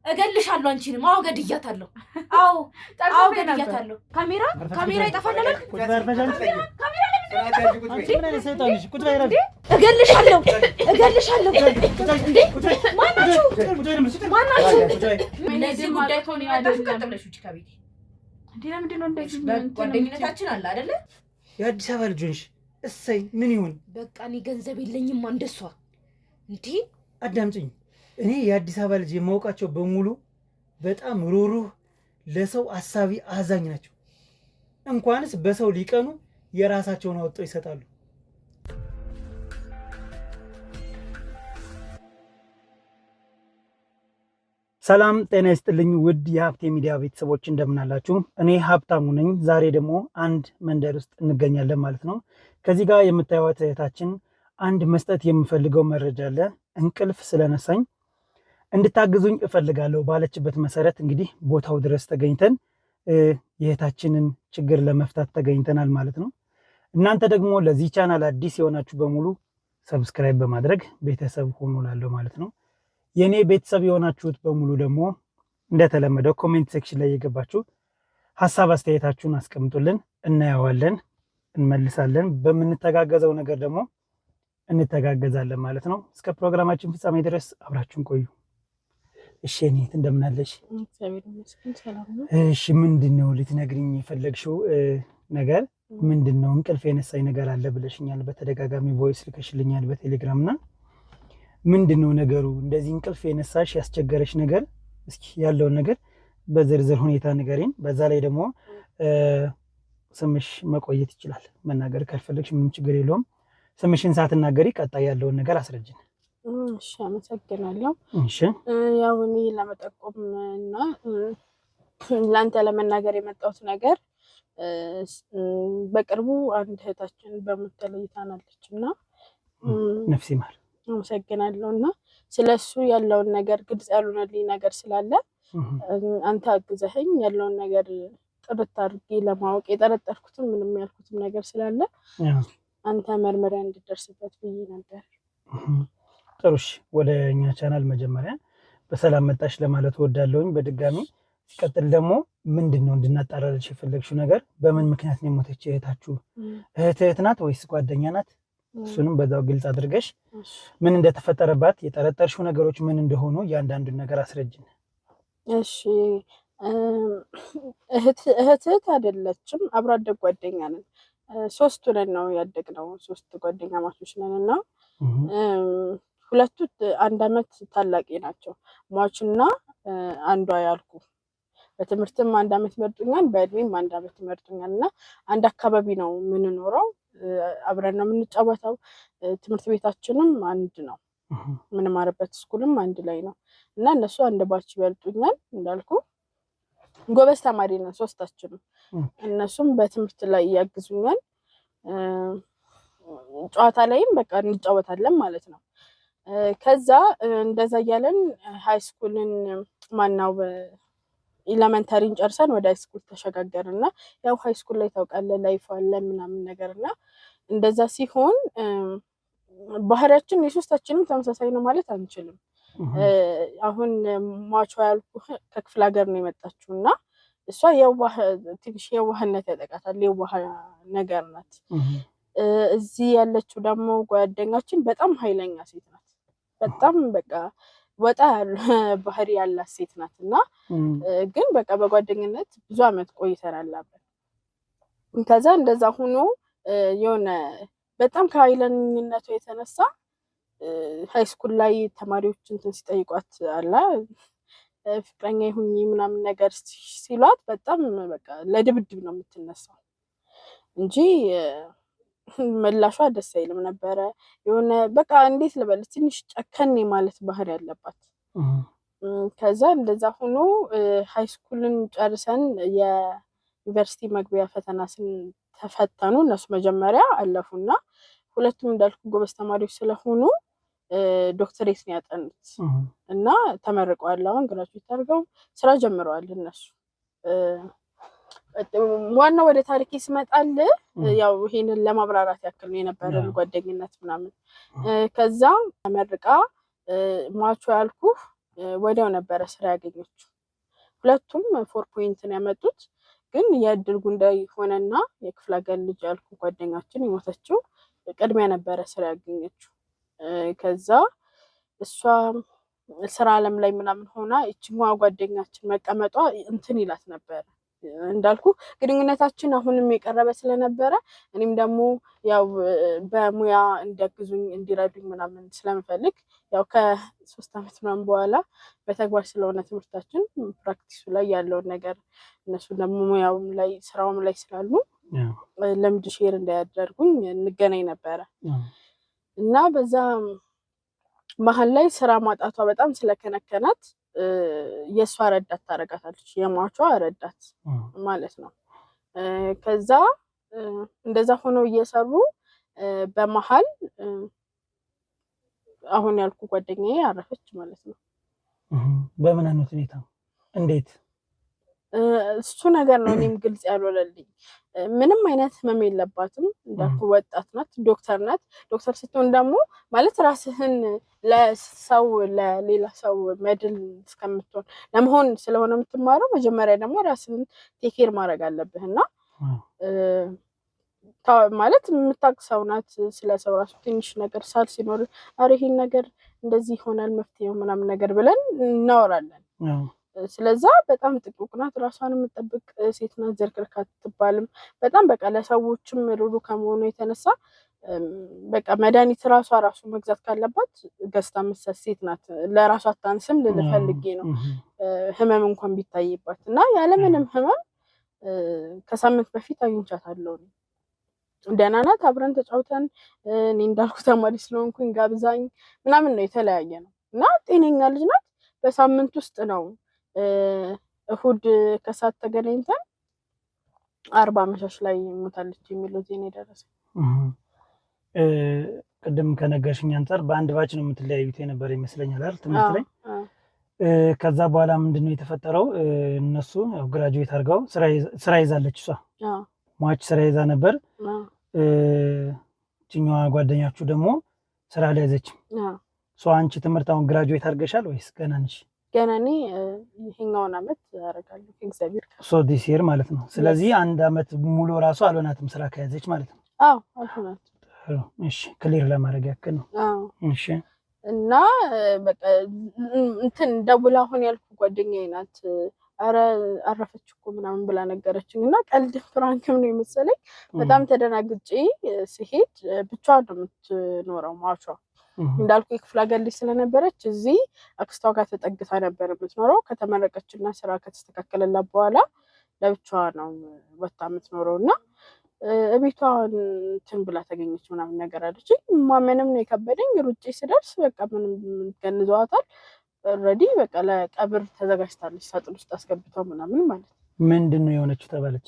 እገልሻለሁ አንቺንም አዎ ገድያታለሁ አዎ ገድያታለሁ ካሜራ ይጠፋል አለ ካሜራ እገልሻለሁ ማናችሁ እነዚህ ጉዳይ ከሆነ ያዳሽ ቀጥለሽ ውጪ ከቤቴ እንዴ ለምንድን ነው እንደዚህ ጓደኝነታችን አለ አይደለ የአዲስ አበባ ልጅ እሰይ ምን ይሁን በቃ እኔ ገንዘብ የለኝም አንደሷ እንዴ አዳምጪኝ እኔ የአዲስ አበባ ልጅ የማውቃቸው በሙሉ በጣም ሩሩህ ለሰው አሳቢ አዛኝ ናቸው እንኳንስ በሰው ሊቀኑ የራሳቸውን አውጥተው ይሰጣሉ ሰላም ጤና ይስጥልኝ ውድ የሀብቴ ሚዲያ ቤተሰቦች እንደምን አላችሁ እኔ ሀብታሙ ነኝ ዛሬ ደግሞ አንድ መንደር ውስጥ እንገኛለን ማለት ነው ከዚህ ጋር የምታዩት እህታችን አንድ መስጠት የምፈልገው መረጃ አለ እንቅልፍ ስለነሳኝ እንድታግዙኝ እፈልጋለሁ ባለችበት መሰረት እንግዲህ ቦታው ድረስ ተገኝተን የእህታችንን ችግር ለመፍታት ተገኝተናል ማለት ነው እናንተ ደግሞ ለዚህ ቻናል አዲስ የሆናችሁ በሙሉ ሰብስክራይብ በማድረግ ቤተሰብ ሆኑ ላለው ማለት ነው የኔ ቤተሰብ የሆናችሁት በሙሉ ደግሞ እንደተለመደው ኮሜንት ሴክሽን ላይ የገባችሁ ሐሳብ አስተያየታችሁን አስቀምጡልን እናያዋለን እንመልሳለን በመንተጋገዘው ነገር ደግሞ እንተጋገዛለን ማለት ነው እስከ ፕሮግራማችን ፍጻሜ ድረስ አብራችሁን ቆዩ እሺ እኔት እንደምን አለሽ እግዚአብሔር ይመስገን ሰላም ነው እሺ ምንድነው ልትነግሪኝ የፈለግሽው ነገር ምንድነው እንቅልፍ የነሳኝ ነገር አለ ብለሽኛል በተደጋጋሚ ቮይስ ልከሽልኛል በቴሌግራምና ምንድነው ነገሩ እንደዚህ እንቅልፍ የነሳሽ ያስቸገረሽ ነገር እስኪ ያለው ነገር በዝርዝር ሁኔታ ንገሪኝ በዛ ላይ ደግሞ ስምሽ መቆየት ይችላል መናገር ካልፈለግሽ ምንም ችግር የለውም ስምሽን ሳትናገሪ ቀጣይ ያለውን ነገር አስረጅኝ እሺ አመሰግናለሁ እሺ ያው እኔ ለመጠቆምና ላንተ ለመናገር የመጣሁት ነገር በቅርቡ አንድ እህታችን በሞት ተለይታናለችና ነፍስ ይማር አመሰግናለሁና ስለሱ ያለውን ነገር ግልጽ ያልሆነልኝ ነገር ስላለ አንተ አግዘኸኝ ያለውን ነገር ጥርት አድርጌ ለማወቅ የጠረጠርኩትም ምንም ያልኩትም ነገር ስላለ አንተ መርመሪያ እንድደርስበት ብዬ ነበር ጥሩሽ ወደኛ ቻናል መጀመሪያ በሰላም መጣሽ ለማለት ወዳለሁኝ በድጋሚ ሲቀጥል ደግሞ ምንድነው እንድናጣራልሽ የፈለግሽው ነገር በምን ምክንያት ነው ሞተች እህታችሁ እህት ናት ወይስ ጓደኛ ናት እሱንም በዛው ግልጽ አድርገሽ ምን እንደተፈጠረባት የጠረጠርሽው ነገሮች ምን እንደሆኑ ያንዳንዱን ነገር አስረጅኝ እሺ እህት አይደለችም አብሮ አደግ ጓደኛ ነን ሶስቱ ነን ነው ያደግነው ሶስት ጓደኛ ማቾች ነንና ሁለቱ አንድ አመት ታላቂ ናቸው ሟችና አንዷ ያልኩ በትምህርትም አንድ አመት መርጡኛል በእድሜም አንድ አመት መርጡኛልና አንድ አካባቢ ነው ምን ኖረው አብረን ነው የምንጫወተው ትምህርት ቤታችንም አንድ ነው ምን ማረበት ስኩልም አንድ ላይ ነው እና እነሱ አንድ ባች ይበልጡኛል እንዳልኩ ጎበዝ ተማሪ ነን ሶስታችንም እነሱም በትምህርት ላይ ያግዙኛል ጨዋታ ላይም በቃ እንጫወታለን ማለት ነው ከዛ እንደዛ ያለን ሃይ ስኩልን ማናው ኤሌመንተሪን ጨርሰን ወደ ሃይ ስኩል ተሸጋገርና ያው ሃይ ስኩል ላይ ታውቃለህ ላይፍ አለ ምናምን ነገርና እንደዛ ሲሆን ባህሪያችን የሶስታችንም ተመሳሳይ ነው ማለት አንችልም አሁን ማቿ ያልኩ ከክፍለ ሀገር ነው የመጣችውና እሷ ትንሽ የዋህነት ያጠቃታል የዋህ ነገር ናት እዚህ ያለችው ደግሞ ጓደኛችን በጣም ኃይለኛ ሴት ናት በጣም በቃ ወጣ ያለ ባህሪ ያላት ሴት ናትና ግን በቃ በጓደኝነት ብዙ አመት ቆይተናል አብረን ከዛ እንደዛ ሆኖ የሆነ በጣም ከኃይለኝነቱ የተነሳ ሃይ ስኩል ላይ ተማሪዎች እንትን ሲጠይቋት አላ ፍቅረኛ ይሁን ምናምን ነገር ሲሏት በጣም በቃ ለድብድብ ነው የምትነሳው እንጂ መላሿ ደስ አይልም ነበር የሆነ በቃ እንዴት ልበል ትንሽ ጨከን ማለት ባህሪ ያለባት ከዛ እንደዛ ሆኖ ሃይ ስኩልን ጨርሰን የዩኒቨርሲቲ መግቢያ ፈተና ተፈተኑ እነሱ መጀመሪያ አለፉና ሁለቱም እንዳልኩ ጎበዝ ተማሪዎች ስለሆኑ ዶክተሬት ነው ያጠኑት እና ተመርቀዋል አሁን ግራጁዌት አድርገው ስራ ጀምረዋል እነሱ ዋናው ወደ ታሪክ ይስመጣል ያው ይሄንን ለማብራራት ያክል ነው የነበረው ጓደኝነት ምናምን ከዛ ተመርቃ ማቹ ያልኩ ወዲያው ነበረ ስራ ያገኘችው። ሁለቱም 4 ነው ያመጡት። ግን የእድል ጉዳይ ሆነና የክፍለ ሀገር ልጅ ያልኩ ጓደኛችን የሞተችው ቅድሚያ ነበረ ስራ ያገኘችው። ከዛ እሷ ስራ አለም ላይ ምናምን ሆና እቺኛዋ ጓደኛችን መቀመጧ እንትን ይላት ነበረ። እንዳልኩ ግንኙነታችን አሁንም የቀረበ ስለነበረ እኔም ደግሞ ያው በሙያ እንዲያግዙኝ እንዲረዱኝ ምናምን ስለምፈልግ ያው ከ3 አመት ምናምን በኋላ በተግባር ስለሆነ ትምህርታችን ፕራክቲሱ ላይ ያለውን ነገር እነሱ ደግሞ ሙያውም ላይ ስራውም ላይ ስላሉ ለምድ ሼር እንዳያደርጉኝ እንገናኝ ነበረ እና በዛ መሀል ላይ ስራ ማጣቷ በጣም ስለከነከናት የሷ ረዳት ታረጋታለች፣ የሟቿ ረዳት ማለት ነው። ከዛ እንደዛ ሆኖ እየሰሩ በመሀል አሁን ያልኩ ጓደኛዬ አረፈች ማለት ነው። በምን አይነት ሁኔታ እንዴት? እሱ ነገር ነው እኔም ግልጽ ያልሆነልኝ። ምንም አይነት ህመም የለባትም እንዳልኩ ወጣት ናት፣ ዶክተር ናት። ዶክተር ስትሆን ደግሞ ማለት ራስህን ለሰው ለሌላ ሰው መድል እስከምትሆን ለመሆን ስለሆነ የምትማረው መጀመሪያ ደግሞ ራስህን ቴኬር ማድረግ አለብህና ማለት የምታውቅ ሰው ናት። ስለ ሰው ራሱ ትንሽ ነገር ሳል ሲኖር አረ ይሄን ነገር እንደዚህ ይሆናል መፍትሄው ምናምን ነገር ብለን እናወራለን። ስለዛ በጣም ጥቁቅ ናት፣ ራሷን የምትጠብቅ ሴት ናት። ዘርክርካ አትባልም። በጣም በቃ ለሰዎችም ሩሩ ከመሆኑ የተነሳ በቃ መድኃኒት ራሱ መግዛት ካለባት ገዝታ የምትሰጥ ሴት ናት። ለራሷ አታንስም ልፈልጌ ነው ህመም እንኳን ቢታይባት እና ያለምንም ህመም ከሳምንት በፊት አግኝቻታለሁ። ደህና ናት። አብረን ተጫውተን እኔ እንዳልኩ ተማሪ ስለሆንኩኝ ጋብዛኝ ምናምን ነው የተለያየ ነው እና ጤነኛ ልጅ ናት። በሳምንት ውስጥ ነው እሁድ ከሰዓት ተገናኝተን 40 አመሻሽ ላይ ሞታለች የሚለው ዜና የደረሰ። ቅድም ከነገርሽኝ አንፃር በአንድ ባች ነው የምትለያዩት የነበረ ይመስለኛል አይደል ትምህርት ላይ። ከዛ በኋላ ምንድነው የተፈጠረው? እነሱ ያው ግራጁዌት አድርገው ስራ ይዛለች እሷ ሟች ስራ ይዛ ነበር። እቺኛዋ ጓደኛችሁ ደግሞ ስራ ላይ ያዘች። አንቺ ትምህርት አሁን ግራጁዌት አድርገሻል ወይስ ገና ነሽ? ገና ነኝ። ይሄኛውን አመት አደርጋለሁ እግዚአብሔር ዲስ ይር ማለት ነው። ስለዚህ 1 አመት ሙሉ ራሱ አልሆናትም ስራ ከያዘች ማለት ነው። አልሆናትም። እሺ ክሊር ለማድረግ ያክል ነው። እሺ እና በቃ እንትን ደውላ አሁን ያልኩ ጓደኛዬ ናት አረ አረፈች እኮ ምናምን ብላ ነገረችኝ እና ቀልድ ፍራንክም ነው የመሰለኝ። በጣም ተደናግጬ ሲሄድ ብቻዋን ነው የምትኖረው ሟቿ። እንዳልኩ የክፍለ ሀገር ልጅ ስለነበረች እዚህ አክስቷ ጋር ተጠግታ ነበር የምትኖረው። ከተመረቀችና ስራ ከተስተካከለላት በኋላ ለብቻዋ ነው ወጣ የምትኖረው እና እቤቷ እንትን ብላ ተገኘች ምናምን ነገር አለች። ማመንም ነው የከበደኝ። ሩጬ ስደርስ በቃ ምንም ገንዘዋታል ኦልሬዲ በቃ ለቀብር ተዘጋጅታለች። ሳጥን ውስጥ አስገብተው ምናምን ማለት ነው። ምንድነው የሆነችው ተባለች?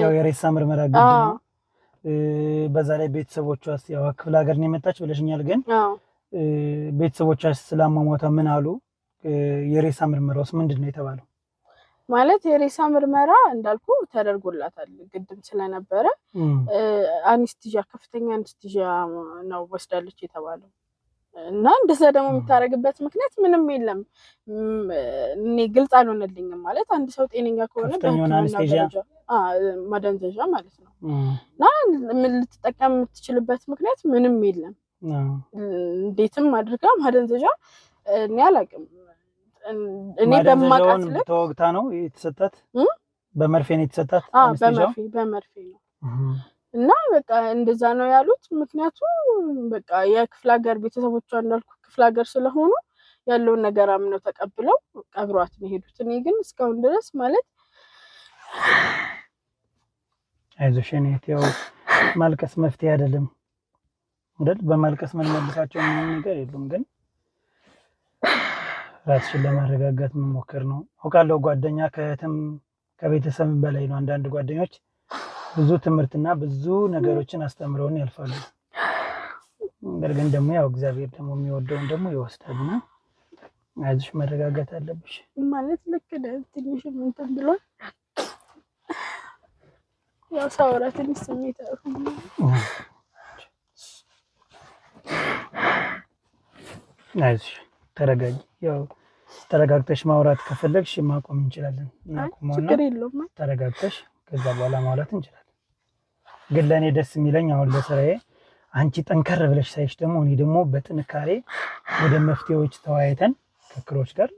ያው የሬሳ ምርመራ ግድ ነው። በዛ ላይ ቤተሰቦቿስ ያው ክፍለ ሀገር ነው የመጣች ብለሽኛል። ግን ቤተሰቦቿስ ስላሟሟቷ ምን አሉ? የሬሳ ምርመራውስ ምንድነው የተባለው? ማለት የሬሳ ምርመራ እንዳልኩ ተደርጎላታል ግድም ስለነበረ አነስቲዚያ ከፍተኛ አነስቲዚያ ነው ወስዳለች የተባለው እና እንደዛ ደግሞ የምታረግበት ምክንያት ምንም የለም። እኔ ግልጽ አልሆነልኝም። ማለት አንድ ሰው ጤነኛ ከሆነ ማደንዘዣ ማለት ነው እና ምን ልትጠቀም የምትችልበት ምክንያት ምንም የለም። እንዴትም አድርጋ ማደንዘዣ እኔ አላውቅም። እኔ በማውቃት ልክ ተወግታ ነው የተሰጣት። በመርፌ ነው የተሰጣት። በመርፌ ነው እና በቃ እንደዛ ነው ያሉት። ምክንያቱም በቃ የክፍለ ሀገር ቤተሰቦቿ እንዳልኩ ክፍለ ሀገር ስለሆኑ ያለውን ነገር አምነው ተቀብለው ቀብሯት ነው ሄዱት። እኔ ግን እስካሁን ድረስ ማለት አይዞሽ እኔት ያው ማልቀስ መፍትሄ አይደለም አይደል? በማልቀስ ምን መልሳቸው ምን ነገር የለም። ግን ራስሽን ለማረጋጋት መሞከር ነው። አውቃለሁ ጓደኛ ከእህትም ከቤተሰብም በላይ ነው። አንዳንድ ጓደኞች ብዙ ትምህርትና ብዙ ነገሮችን አስተምረውን ያልፋሉ። ነገር ግን ደግሞ ያው እግዚአብሔር ደግሞ የሚወደውን ደግሞ ይወስዳልና አይዞሽ መረጋጋት አለብሽ። ማለት ልክ ነው። ትንሽ እንትን ብሎ ያው ሳውራ ትንሽ ስሜት አሁን አይዞሽ ተረጋጊ። ያው ተረጋግተሽ ማውራት ከፈለግሽ ማቆም እንችላለን። ችግር የለውም። ተረጋግተሽ ከዛ በኋላ ማውራት እንችላለን። ግን ለእኔ ደስ የሚለኝ አሁን ለስራዬ አንቺ ጠንከር ብለሽ ሳይሽ ደግሞ እኔ ደግሞ በጥንካሬ ወደ መፍትሄዎች ተወያይተን ከክሮች ጋር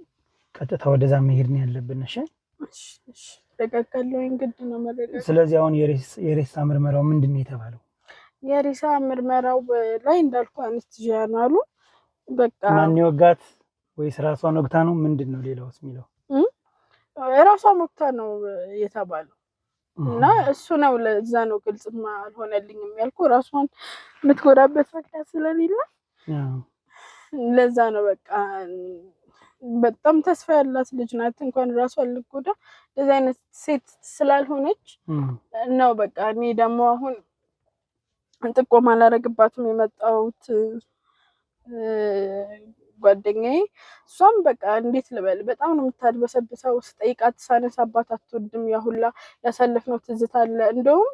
ቀጥታ ወደዛ መሄድ ነው ያለብን። እሺ ተረጋጋለሁ እንግዲህ ነው መረጋጋት። ስለዚህ አሁን የሬሳ ምርመራው ምንድን ነው የተባለው? የሬሳ ምርመራው ላይ እንዳልኩ አንስቲጂያ ነው አሉ። በቃ ማን ይወጋት ወይስ ራሷን ወግታ ነው? ምንድን ነው ሌላውስ የሚለው? ራሷን ወግታ ነው የተባለው እና እሱ ነው ለዛ ነው ግልጽ አልሆነልኝም ያልኩ። ራሷን የምትጎዳበት ምክንያት ስለሌለ ለዛ ነው በቃ በጣም ተስፋ ያላት ልጅ ናት። እንኳን ራሷን ልትጎዳ እንደዚህ አይነት ሴት ስላልሆነች ነው በቃ እኔ ደግሞ አሁን ጥቆማ አላረግባትም የመጣሁት ጓደኛዬ። እሷም በቃ እንዴት ልበል በጣም ነው የምታድበሰብሰው። ስጠይቃት ሳነሳባት አትወድም። ያሁላ ያሳለፍነው ትዝታ አለ። እንደውም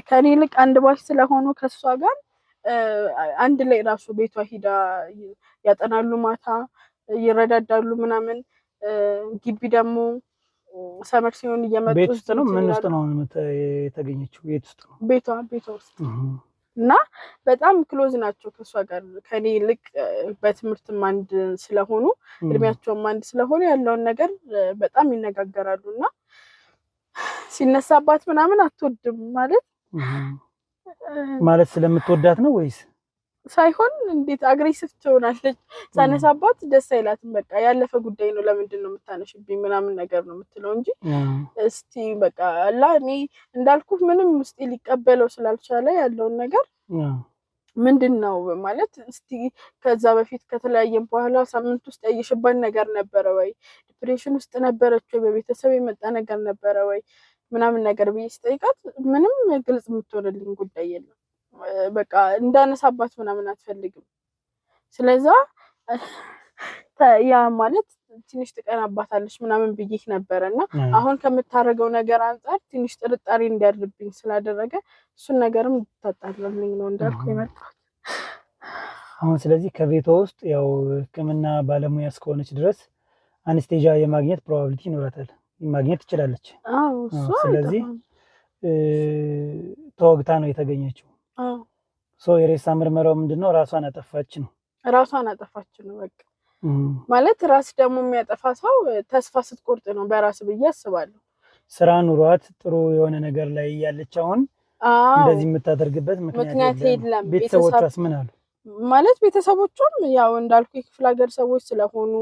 ከኔ ይልቅ አንድ ባሽ ስለሆኑ ከሷ ጋር አንድ ላይ ራሱ ቤቷ ሂዳ ያጠናሉ፣ ማታ ይረዳዳሉ ምናምን። ግቢ ደግሞ ሰመር ሲሆን እየመጡ ቤት ውስጥ ነው። ምን ውስጥ ነው የተገኘችው? ቤት ውስጥ ነው። ቤቷ ውስጥ እና በጣም ክሎዝ ናቸው ከሷ ጋር ከኔ ይልቅ በትምህርትም አንድ ስለሆኑ እድሜያቸውም አንድ ስለሆኑ ያለውን ነገር በጣም ይነጋገራሉ። እና ሲነሳባት ምናምን አትወድም ማለት ስለምትወዳት ነው ወይስ ሳይሆን እንዴት አግሬሲቭ ትሆናለች? ሳነሳባት ደስ አይላትም። በቃ ያለፈ ጉዳይ ነው ለምንድን ነው የምታነሽብኝ ምናምን ነገር ነው የምትለው እንጂ እስቲ በቃ አላ እኔ እንዳልኩ ምንም ውስጤ ሊቀበለው ስላልቻለ ያለውን ነገር ምንድን ነው ማለት እስቲ ከዛ በፊት ከተለያየን በኋላ ሳምንት ውስጥ ያየሽባት ነገር ነበረ ወይ? ዲፕሬሽን ውስጥ ነበረች ወይ? በቤተሰብ የመጣ ነገር ነበረ ወይ ምናምን ነገር ብዬ ስጠይቃት ምንም ግልጽ የምትሆንልኝ ጉዳይ የለም። በቃ እንዳነሳባት ምናምን አትፈልግም። ስለዛ ያ ማለት ትንሽ ትቀናባታለች ምናምን ብዬሽ ነበረ እና አሁን ከምታረገው ነገር አንጻር ትንሽ ጥርጣሬ እንዲያድርብኝ ስላደረገ እሱን ነገርም ታጣለልኝ ነው እንዳልኩ የመጣሁት አሁን። ስለዚህ ከቤቷ ውስጥ ያው ሕክምና ባለሙያ እስከሆነች ድረስ አንስቴዣ የማግኘት ፕሮባቢሊቲ ይኖራታል፣ ማግኘት ትችላለች። ስለዚህ ተወግታ ነው የተገኘችው። የሬሳ ምርመራው ምንድነው? ራሷን አጠፋች ነው። ራሷን አጠፋች ነው በቃ ማለት ራስ ደግሞ የሚያጠፋ ሰው ተስፋ ስትቆርጥ ነው በራስ ብዬ አስባለሁ። ስራ ኑሯት ጥሩ የሆነ ነገር ላይ ያለች አሁን እንደዚህ የምታደርግበት ምክንያት የለም። ቤተሰቦቿስ ምን አሉ? ማለት ቤተሰቦቿም ያው እንዳልኩ የክፍለ ሀገር ሰዎች ስለሆኑ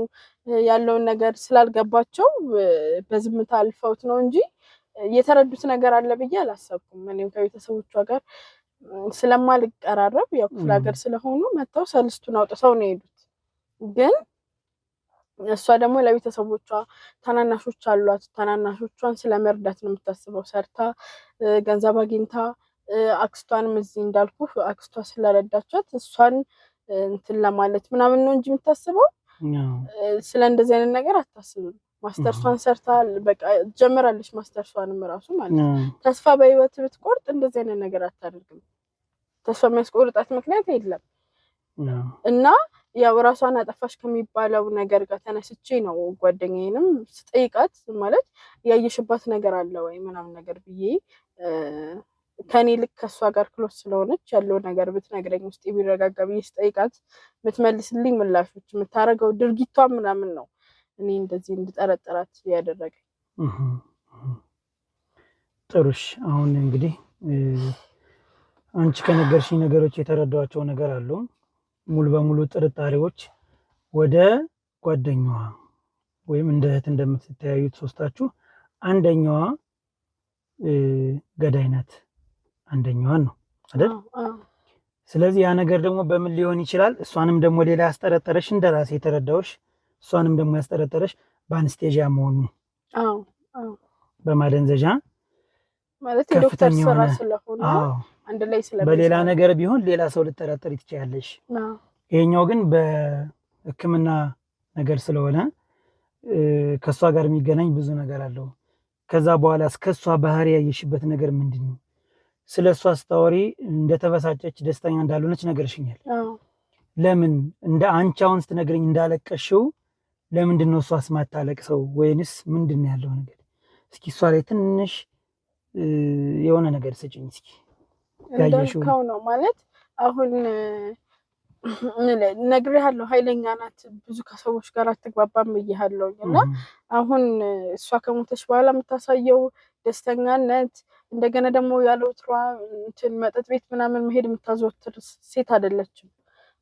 ያለውን ነገር ስላልገባቸው በዝምታ አልፈውት ነው እንጂ የተረዱት ነገር አለ ብዬ አላሰብኩም። እኔም ከቤተሰቦቿ ጋር ስለማልቀራረብ ያው ክፍለ ሀገር ስለሆኑ መጥተው ሰልስቱን አውጥተው ነው የሄዱት። ግን እሷ ደግሞ ለቤተሰቦቿ ታናናሾች አሏት። ታናናሾቿን ስለመርዳት ነው የምታስበው። ሰርታ ገንዘብ አግኝታ አክስቷንም እዚህ እንዳልኩ አክስቷ ስለረዳቻት እሷን እንትን ለማለት ምናምን ነው እንጂ የምታስበው ስለ እንደዚህ አይነት ነገር አታስብም። ማስተርሷን ሰርታ በቃ ጀምራለች። ማስተርሷንም ራሱ ማለት ነው። ተስፋ በህይወት ብትቆርጥ እንደዚህ አይነት ነገር አታደርግም። ተስፋ የሚያስቆርጣት ምክንያት የለም። እና ያው ራሷን አጠፋሽ ከሚባለው ነገር ጋር ተነስቼ ነው ጓደኛዬንም ስጠይቃት ማለት ያየሽባት ነገር አለ ወይ ምናምን ነገር ብዬ ከኔ ልክ ከሷ ጋር ክሎስ ስለሆነች ያለው ነገር ብትነግረኝ ውስጥ ቢረጋጋ ብዬ ስጠይቃት የምትመልስልኝ ምላሾች የምታረገው ድርጊቷ ምናምን ነው እኔ እንደዚህ እንድጠረጠራት ያደረገኝ። ጥሩሽ አሁን እንግዲህ አንቺ ከነገርሽኝ ነገሮች የተረዳኋቸው ነገር አሉ። ሙሉ በሙሉ ጥርጣሬዎች ወደ ጓደኛዋ ወይም እንደ እህት እንደምትተያዩት ሶስታችሁ አንደኛዋ ገዳይ ናት፣ አንደኛዋን ነው አይደል? ስለዚህ ያ ነገር ደግሞ በምን ሊሆን ይችላል? እሷንም ደግሞ ሌላ ያስጠረጠረሽ እንደራሴ የተረዳሁሽ እሷንም ደግሞ ያስጠረጠረሽ በአንስቴዥያ መሆኑ በማደንዘዣ ማለት የዶክተር ስራ ስለሆነ አንድ ላይ ስለበዛ በሌላ ነገር ቢሆን ሌላ ሰው ልትጠረጠሪ ትችያለሽ። ይሄኛው ግን በሕክምና ነገር ስለሆነ ከሷ ጋር የሚገናኝ ብዙ ነገር አለው። ከዛ በኋላ እስከሷ ባህሪ ያየሽበት ነገር ምንድነው? ስለሷ ስታወሪ እንደተበሳጨች ደስተኛ እንዳልሆነች ነገርሽኛል። ለምን እንደ አንቺ አሁን ስትነግረኝ እንዳለቀሽው ለምንድን ነው እሷስ ማታለቅሰው? ወይንስ ምንድን ነው ያለው ነገር? እስኪ እሷ ላይ ትንሽ የሆነ ነገር ስጭኝ እስኪ። እንዳልከው ነው ማለት አሁን ነግሬሃለሁ፣ ኃይለኛ ናት፣ ብዙ ከሰዎች ጋር አትግባባም ብዬሃለሁ። እና አሁን እሷ ከሞተች በኋላ የምታሳየው ደስተኛነት እንደገና ደግሞ ያለ ወትሯ እንትን መጠጥ ቤት ምናምን መሄድ የምታዘወትር ሴት አይደለችም።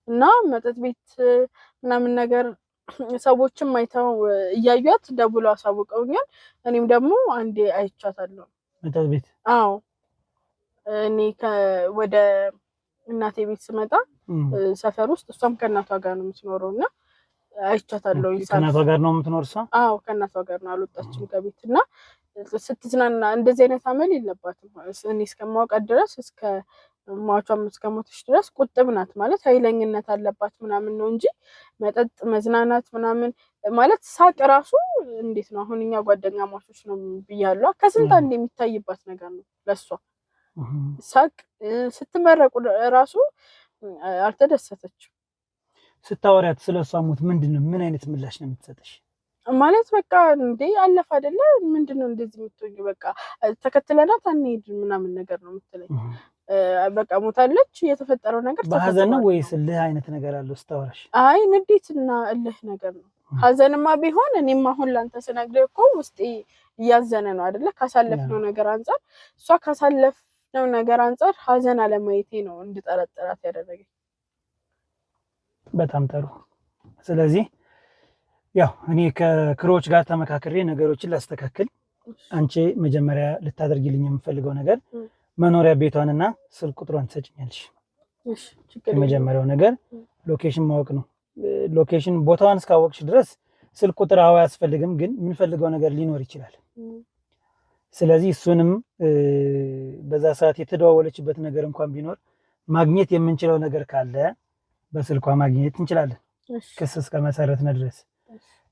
እና መጠጥ ቤት ምናምን ነገር ሰዎችም አይተው እያዩት ደውለው አሳውቀውኛል። እኔም ደግሞ አንዴ አይቻታለሁ መጠጥ ቤት። አዎ እኔ ወደ እናቴ ቤት ስመጣ ሰፈር ውስጥ እሷም ከእናቷ ጋር ነው የምትኖረው እና አይቻታለሁ። ከእናቷ ጋር ነው የምትኖር እሷ? አዎ ከእናቷ ጋር ነው፣ አልወጣችም ከቤት። እና ስትዝናና እንደዚህ አይነት አመል የለባትም። እኔ እስከማውቃት ድረስ እስከ ሟቿም እስከሞተች ድረስ ቁጥብ ናት። ማለት ኃይለኝነት አለባት ምናምን ነው እንጂ መጠጥ መዝናናት ምናምን ማለት ሳቅ ራሱ እንዴት ነው አሁን እኛ ጓደኛ ማቾች ነው ብያለሁ፣ ከስንት አንድ የሚታይባት ነገር ነው ለሷ። ሳቅ ስትመረቁ ራሱ አልተደሰተችም። ስታወሪያት ስለሷ ሞት ምንድነው ምን አይነት ምላሽ ነው የምትሰጥሽ? ማለት በቃ እንዴ አለፈ አይደለ ምንድነው እንደዚህ የምትሆኝ? በቃ ተከትለናት አንሄድ ምናምን ነገር ነው የምትለኝ። በቃ ሞታለች፣ የተፈጠረው ነገር በሀዘን ነው ወይስ እልህ አይነት ነገር አለው ስታወራሽ? አይ ንዴትና እልህ ነገር ነው። ሀዘንማ ቢሆን እኔም አሁን ላንተ ስነግርህ እኮ ውስጤ እያዘነ ነው አይደለ? ካሳለፍነው ነገር አንፃር እሷ ካሳለፍነው ነገር አንፃር ሀዘን አለማየቴ ነው እንድጠረጥራት ያደረገኝ። በጣም ጥሩ። ስለዚህ ያው እኔ ከክሮች ጋር ተመካክሬ ነገሮችን ላስተካክል። አንቺ መጀመሪያ ልታደርጊልኝ የምፈልገው ነገር መኖሪያ ቤቷንና ስልክ ቁጥሯን ትሰጭኛለሽ። እሺ የመጀመሪያው ነገር ሎኬሽን ማወቅ ነው። ሎኬሽን ቦታዋን እስካወቅሽ ድረስ ስልክ ቁጥር አያስፈልግም፣ ግን የምንፈልገው ነገር ሊኖር ይችላል። ስለዚህ እሱንም በዛ ሰዓት የተደዋወለችበት ነገር እንኳን ቢኖር ማግኘት የምንችለው ነገር ካለ በስልኳ ማግኘት እንችላለን ክስ እስከመሰረትን ድረስ።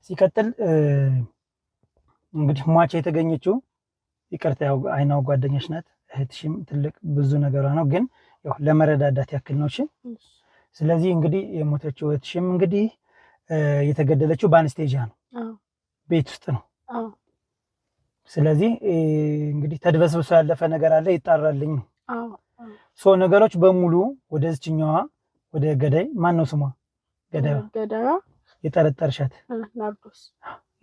ሲቀጥል እንግዲህ ሟች የተገኘችው ይቅርታ ያው አይናው ጓደኛሽ ናት፣ እህትሽም ትልቅ ብዙ ነገሯ ነው፣ ግን ያው ለመረዳዳት ያክል ነው። እሺ ስለዚህ እንግዲህ የሞተችው እህትሽም እንግዲህ የተገደለችው በአንስቴጂያ ነው፣ ቤት ውስጥ ነው። ስለዚህ እንግዲህ ተድበስብሶ ያለፈ ነገር አለ ይጣራልኝ ነው። ሶ ነገሮች በሙሉ ወደዚህኛዋ ወደ ገዳይ ማን ነው ስሟ? ገዳይ የጠረጠርሻት ናርዶስ።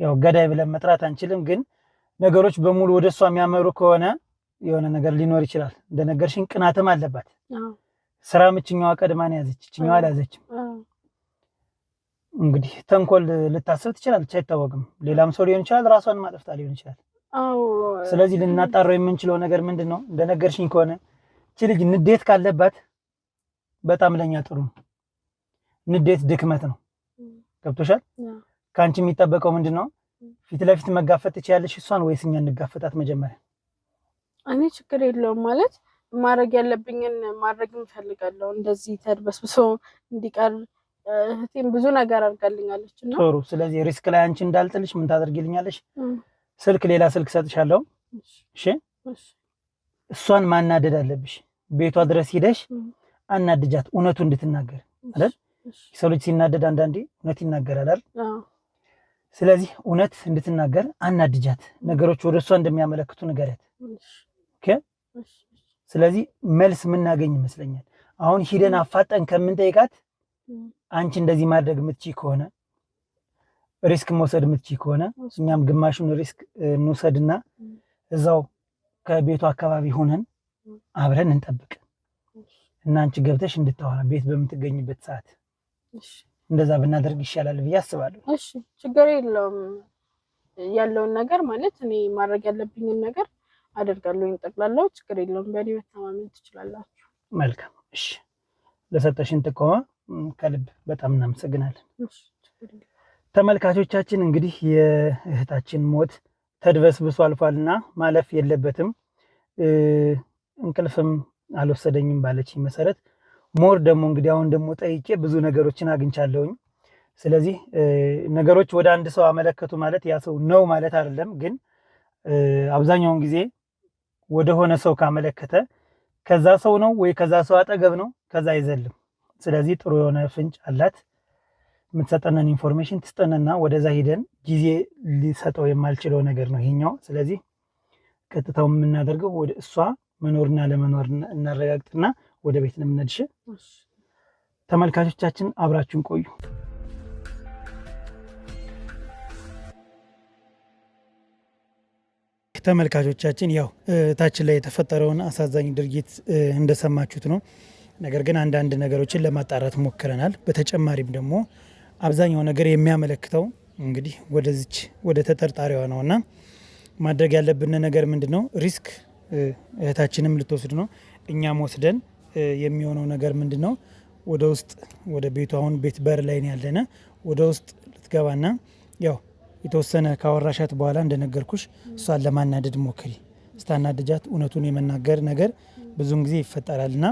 ያው ገዳይ ብለን መጥራት አንችልም፣ ግን ነገሮች በሙሉ ወደሷ የሚያመሩ ከሆነ የሆነ ነገር ሊኖር ይችላል። እንደነገርሽኝ ቅናትም አለባት። ስራ ምችኛዋ ቀድማን ያዘች፣ እችኛዋ አልያዘችም። እንግዲህ ተንኮል ልታስብ ትችላለች፣ አይታወቅም። ሌላም ሰው ሊሆን ይችላል፣ ራሷን ማጥፍታ ሊሆን ይችላል። ስለዚህ ልናጣራው የምንችለው ነገር ምንድን ነው? እንደነገርሽኝ ከሆነ እቺ ልጅ ንዴት ካለባት በጣም ለኛ ጥሩ ነው። ንዴት ድክመት ነው። ገብቶሻል? ከአንቺ የሚጠበቀው ምንድን ነው? ፊት ለፊት መጋፈጥ ትችያለሽ እሷን ወይስ እኛ እንጋፈጣት? መጀመሪያ እኔ ችግር የለውም ማለት ማድረግ ያለብኝን ማድረግ እንፈልጋለሁ። እንደዚህ ተድበስብሶ እንዲቀር እህቴም ብዙ ነገር አድርጋልኛለች እና ጥሩ። ስለዚህ ሪስክ ላይ አንቺ እንዳልጥልሽ ምን ታደርጊልኛለሽ? ስልክ ሌላ ስልክ ሰጥሻለሁ። እሺ እሷን ማናደድ አለብሽ። ቤቷ ድረስ ሂደሽ አናድጃት፣ እውነቱ እንድትናገር አይደል? ሰው ልጅ ሲናደድ አንዳንዴ እውነት ይናገራል አይደል? ስለዚህ እውነት እንድትናገር አናድጃት፣ ነገሮች ወደ እሷ እንደሚያመለክቱ ንገረት። ኦኬ። ስለዚህ መልስ የምናገኝ ይመስለኛል። አሁን ሂደን አፋጠን ከምንጠይቃት አንቺ እንደዚህ ማድረግ የምትችይ ከሆነ ሪስክ መውሰድ የምትችይ ከሆነ እኛም ግማሹን ሪስክ እንውሰድና እዛው ከቤቱ አካባቢ ሆነን አብረን እንጠብቅ እና አንቺ ገብተሽ እንድታወራ ቤት በምትገኝበት ሰዓት እንደዛ ብናደርግ ይሻላል ብዬ አስባለሁ። እሺ ችግር የለውም። ያለውን ነገር ማለት እኔ ማድረግ ያለብኝን ነገር አደርጋለሁ። ጠቅላላው ችግር የለውም። በእኔ መተማመን ትችላላችሁ። መልካም። እሺ ለሰጠሽን ጥቆማ ከልብ በጣም እናመሰግናለን። ተመልካቾቻችን እንግዲህ የእህታችን ሞት ተድበስብሶ አልፏልና ማለፍ የለበትም። እንቅልፍም አልወሰደኝም ባለች መሰረት ሞር ደግሞ እንግዲህ አሁን ደግሞ ጠይቄ ብዙ ነገሮችን አግኝቻለሁኝ። ስለዚህ ነገሮች ወደ አንድ ሰው አመለከቱ ማለት ያ ሰው ነው ማለት አይደለም፣ ግን አብዛኛውን ጊዜ ወደ ሆነ ሰው ካመለከተ ከዛ ሰው ነው ወይ ከዛ ሰው አጠገብ ነው፣ ከዛ አይዘልም። ስለዚህ ጥሩ የሆነ ፍንጭ አላት። የምትሰጠንን ኢንፎርሜሽን ትስጠንና ወደዛ ሂደን ጊዜ ሊሰጠው የማልችለው ነገር ነው ይሄኛው። ስለዚህ ቀጥታው የምናደርገው ወደ እሷ መኖርና ለመኖር እናረጋግጥና ወደ ቤት ነው የምንሄድሽ። ተመልካቾቻችን አብራችሁን ቆዩ። ተመልካቾቻችን ያው ታችን ላይ የተፈጠረውን አሳዛኝ ድርጊት እንደሰማችሁት ነው። ነገር ግን አንዳንድ ነገሮችን ለማጣራት ሞክረናል። በተጨማሪም ደግሞ አብዛኛው ነገር የሚያመለክተው እንግዲህ ወደዚች ወደ ተጠርጣሪዋ ነውና ማድረግ ያለብን ነገር ምንድነው? ሪስክ እህታችንም ልትወስድ ነው፣ እኛም ወስደን የሚሆነው ነገር ምንድነው? ወደ ውስጥ ወደ ቤቱ አሁን ቤት በር ላይ ያለነ ወደ ውስጥ ልትገባና ያው የተወሰነ ካወራሻት በኋላ እንደነገርኩሽ እሷን ለማናደድ ሞክሪ። ስታናደጃት እውነቱን የመናገር ነገር ብዙውን ጊዜ ይፈጠራልና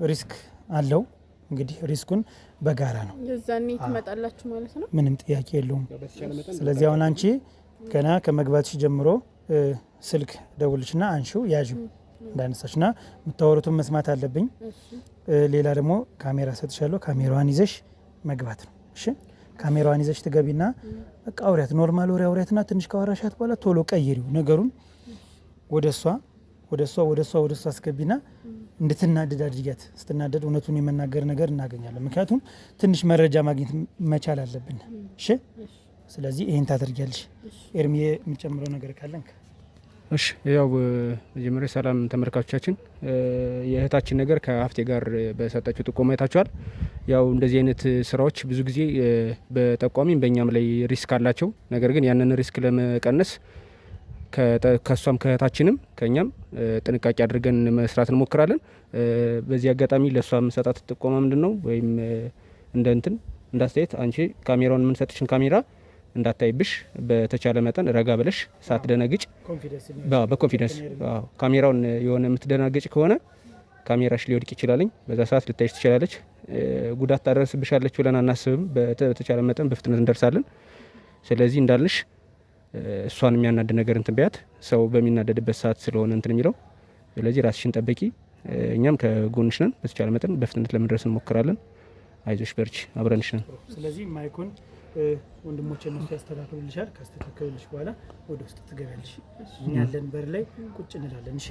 ሪስክ አለው። እንግዲህ ሪስኩን በጋራ ነው የዛኔ ትመጣላችሁ ማለት ነው፣ ምንም ጥያቄ የለውም። ስለዚህ አሁን አንቺ ገና ከመግባትሽ ጀምሮ ስልክ ደውልሽና አንሺው ያዥው እንዳነሳሽና የምታወሩትን መስማት አለብኝ። ሌላ ደግሞ ካሜራ ሰጥሻለሁ፣ ካሜራዋን ይዘሽ መግባት ነው። እሺ ካሜራዋን ይዘሽ ትገቢና በቃ አውሪያት፣ ኖርማል ወሬ አውሪያትና ትንሽ ካወራሻት በኋላ ቶሎ ቀይሪው ነገሩን ወደ እሷ አስገቢና እንድትናደድ አድርጊያት። ስትናደድ እውነቱን የመናገር ነገር እናገኛለን። ምክንያቱም ትንሽ መረጃ ማግኘት መቻል አለብን። እሺ ስለዚህ ይሄን ታደርጊያለሽ። ኤርሚ የሚጨምረው ነገር ካለን? እሺ ያው መጀመሪያ ሰላም ተመልካቾቻችን፣ የእህታችን ነገር ከሀፍቴ ጋር በሰጣችሁ ጥቆማ አይታችኋል። ያው እንደዚህ አይነት ስራዎች ብዙ ጊዜ በጠቋሚም በእኛም ላይ ሪስክ አላቸው። ነገር ግን ያንን ሪስክ ለመቀነስ ከሷም ከእህታችንም ከኛም ጥንቃቄ አድርገን መስራት እንሞክራለን። በዚህ አጋጣሚ ለሷ የምንሰጣት ጥቆማ ምንድነው ወይም እንዳስተያየት አንቺ ካሜራውን የምንሰጥሽን ካሜራ እንዳታይብሽ በተቻለ መጠን ረጋ ብለሽ ሳትደነግጭ በኮንፊደንስ ካሜራውን የሆነ የምትደናገጭ ከሆነ ካሜራሽ ሊወድቅ ይችላልኝ። በዛ ሰዓት ልታይሽ ትችላለች። ጉዳት ታደርስብሻለች ብለን አናስብም። በተቻለ መጠን በፍጥነት እንደርሳለን። ስለዚህ እንዳልንሽ እሷን የሚያናድ ነገር እንትን ቢያት ሰው በሚናደድበት ሰዓት ስለሆነ እንትን የሚለው። ስለዚህ ራስሽን ጠብቂ፣ እኛም ከጎንሽ ነን። በተቻለ መጠን በፍጥነት ለመድረስ እንሞክራለን። አይዞሽ በርቺ፣ አብረንሽ ነን። ስለዚህ ማይኩን ወንድሞቼ እነሱ ያስተካክሉልሻል። ካስተካከሉልሽ በኋላ ወደ ውስጥ ትገቢያለሽ። እኛ ያለን በር ላይ ቁጭ እንላለን። እሺ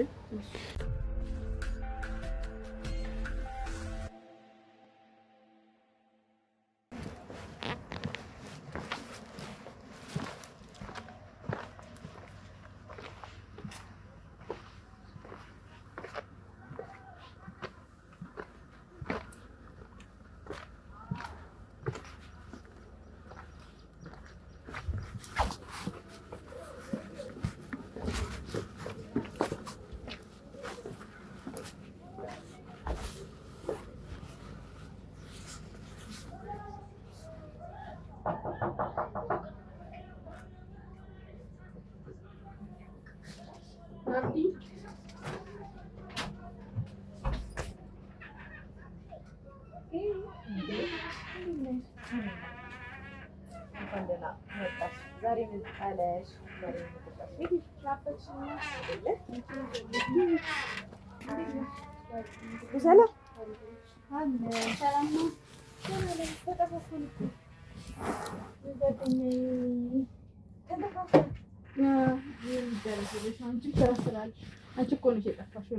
አንቺ እኮ ነሽ የጠፋሽው።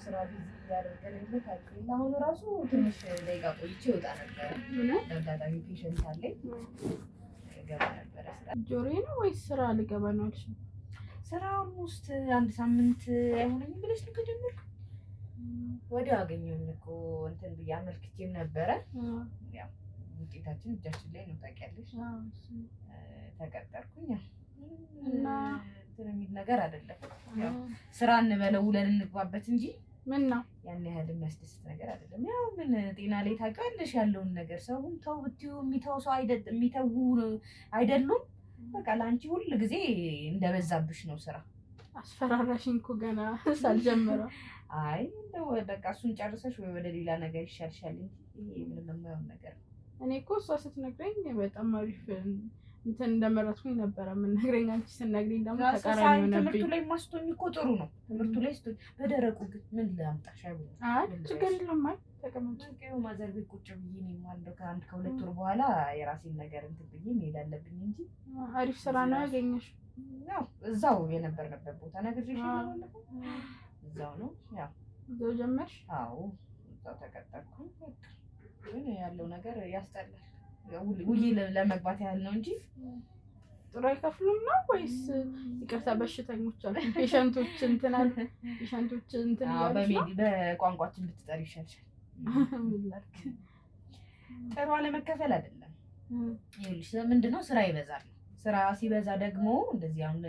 ስራ ቢዚ እያደረገ አሁን ራሱ ትንሽ ደቂቃ ቆይቼ ወጣ ነበረ። አጋጣሚ ፔሸንት አለኝ ገባ ነበረ። ጆሮዬ ነው ወይስ ስራ ልገባ ነው አልሽ? ስራ ኦልሞስት አንድ ሳምንት አይሆነኝም ብለሽ ነው ከጀመርኩ ወዲያው አገኘሁኝ እኮ እንትን ብዬ አመልክቼም ነበረ። ያው ውጤታችን እጃችን ላይ ነው ታውቂያለሽ። ተቀጠርኩኝ እና እንትን የሚል ነገር አይደለም። ያው ስራ እንበለው ውለን እንግባበት እንጂ ምን ነው ያን ያህል የሚያስደስት ነገር አይደለም። ያው ምን ጤና ላይ ታውቂያለሽ ያለውን ነገር ሰውን ተው ብትዩ የሚተው ሰው የሚተው አይደሉም። በቃ ለአንቺ ሁል ጊዜ እንደበዛብሽ ነው ስራ። አስፈራራሽኝ እኮ ገና ሳልጀምረው። አይ እንደው በቃ እሱን ጨርሰሽ ወይ ወደ ሌላ ነገር ይሻልሻል እንጂ ይሄ ምንም የማይሆን ነገር ነው። እኔ እኮ እሷ ስትነግረኝ በጣም አሪፍ እንትን እንደመረጥኩኝ ነበረ የምነግረኝ። አንቺ ስነግሪኝ ደግሞ ተቃራኒ ሆነብኝ። ትምህርቱ ላይ ማስቶኝ እኮ ጥሩ ነው። ትምህርቱ ላይ ስትሆኝ በደረቁ ግን ምን ላምጣሽ? ችግር የለም። አይ ተቀመጭ። ማዘር ቤት ቁጭ ብዬ እኔም አለው ከ1-2 ወር በኋላ የራሴን ነገር እንትን ብዬ መሄድ አለብኝ እንጂ አሪፍ ስራ ነው ያገኘሽ። ያው እዛው የነበርንበት ቦታ ነግሬሽ ነው። እዛው ነው ያው እዛው ጀመርሽ? አዎ እዛው ተቀጠርኩኝ። ግን ያለው ነገር ያስጠላል። ውዬ ለመግባት ያህል ነው እንጂ ጥሩ አይከፍሉም ነው ወይስ? ይቅርታ በሽተኞች አሉ ፔሸንቶች እንትን አለ ፔሸንቶች እንትን ያሉት በቋንቋችን ብትጠሪ ይሻልሻል። ጥሩ አለመከፈል አይደለም። ይኸውልሽ ምንድነው ስራ ይበዛል። ስራ ሲበዛ ደግሞ እንደዚህ አሁን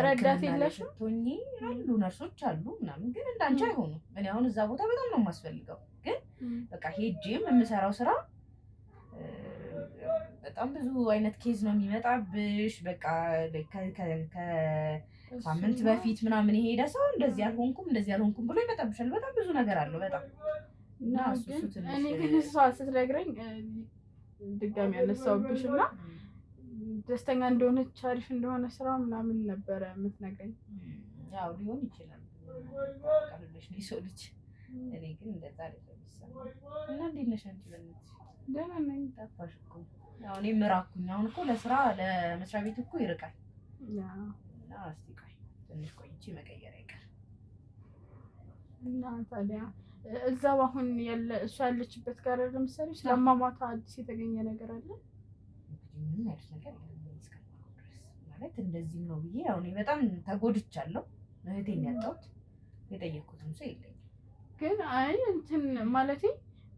ረዳት የለሽም ቶኝ አሉ ነርሶች አሉ ምናምን፣ ግን እንዳንቺ አይሆኑም። እኔ አሁን እዛ ቦታ በጣም ነው የማስፈልገው፣ ግን በቃ ሄጄም የምሰራው ስራ በጣም ብዙ አይነት ኬዝ ነው የሚመጣብሽ። በቃ ከሳምንት በፊት ምናምን የሄደ ሰው እንደዚህ አልሆንኩም ብሎ ይመጣብሻል። በጣም ብዙ ነገር አለው በጣም እና እኔ ግን እሷ ስትነግረኝ ድጋሚ ያነሳውብሽ እና ደስተኛ እንደሆነች አሪፍ እንደሆነ ስራ ምናምን ነበረ የምትነግረኝ። ያው ሊሆን ይችላል ቀልብሽ ነው የሰው ልጅ። እኔ ግን እንደዛ አይደለም የሚሰማው። እና እንዴት ነሽ አንቺ? በእናትሽ ደህና ነኝ። ጠፋሽ እኮ። ያው እኔም እራኩኝ። አሁን እኮ ለመስሪያ ቤት እኮ ይርቃል። እና እስኪ ቆይ ትንሽ ቆይቼ መቀየር አይቀር እና ታዲያ እዛው አሁን እሷ ያለችበት ጋር ለምሳሌ ስለማማታ አዲስ የተገኘ ነገር አለ? ምንም አይነት ነገር የለም እስከማውቀው ድረስ። ማለት እንደዚህም ነው ብዬ አሁን በጣም ተጎድቻለሁ። እህቴን ያጣሁት የጠየኩትም ሰው የለኝም። ግን አይ እንትን ማለቴ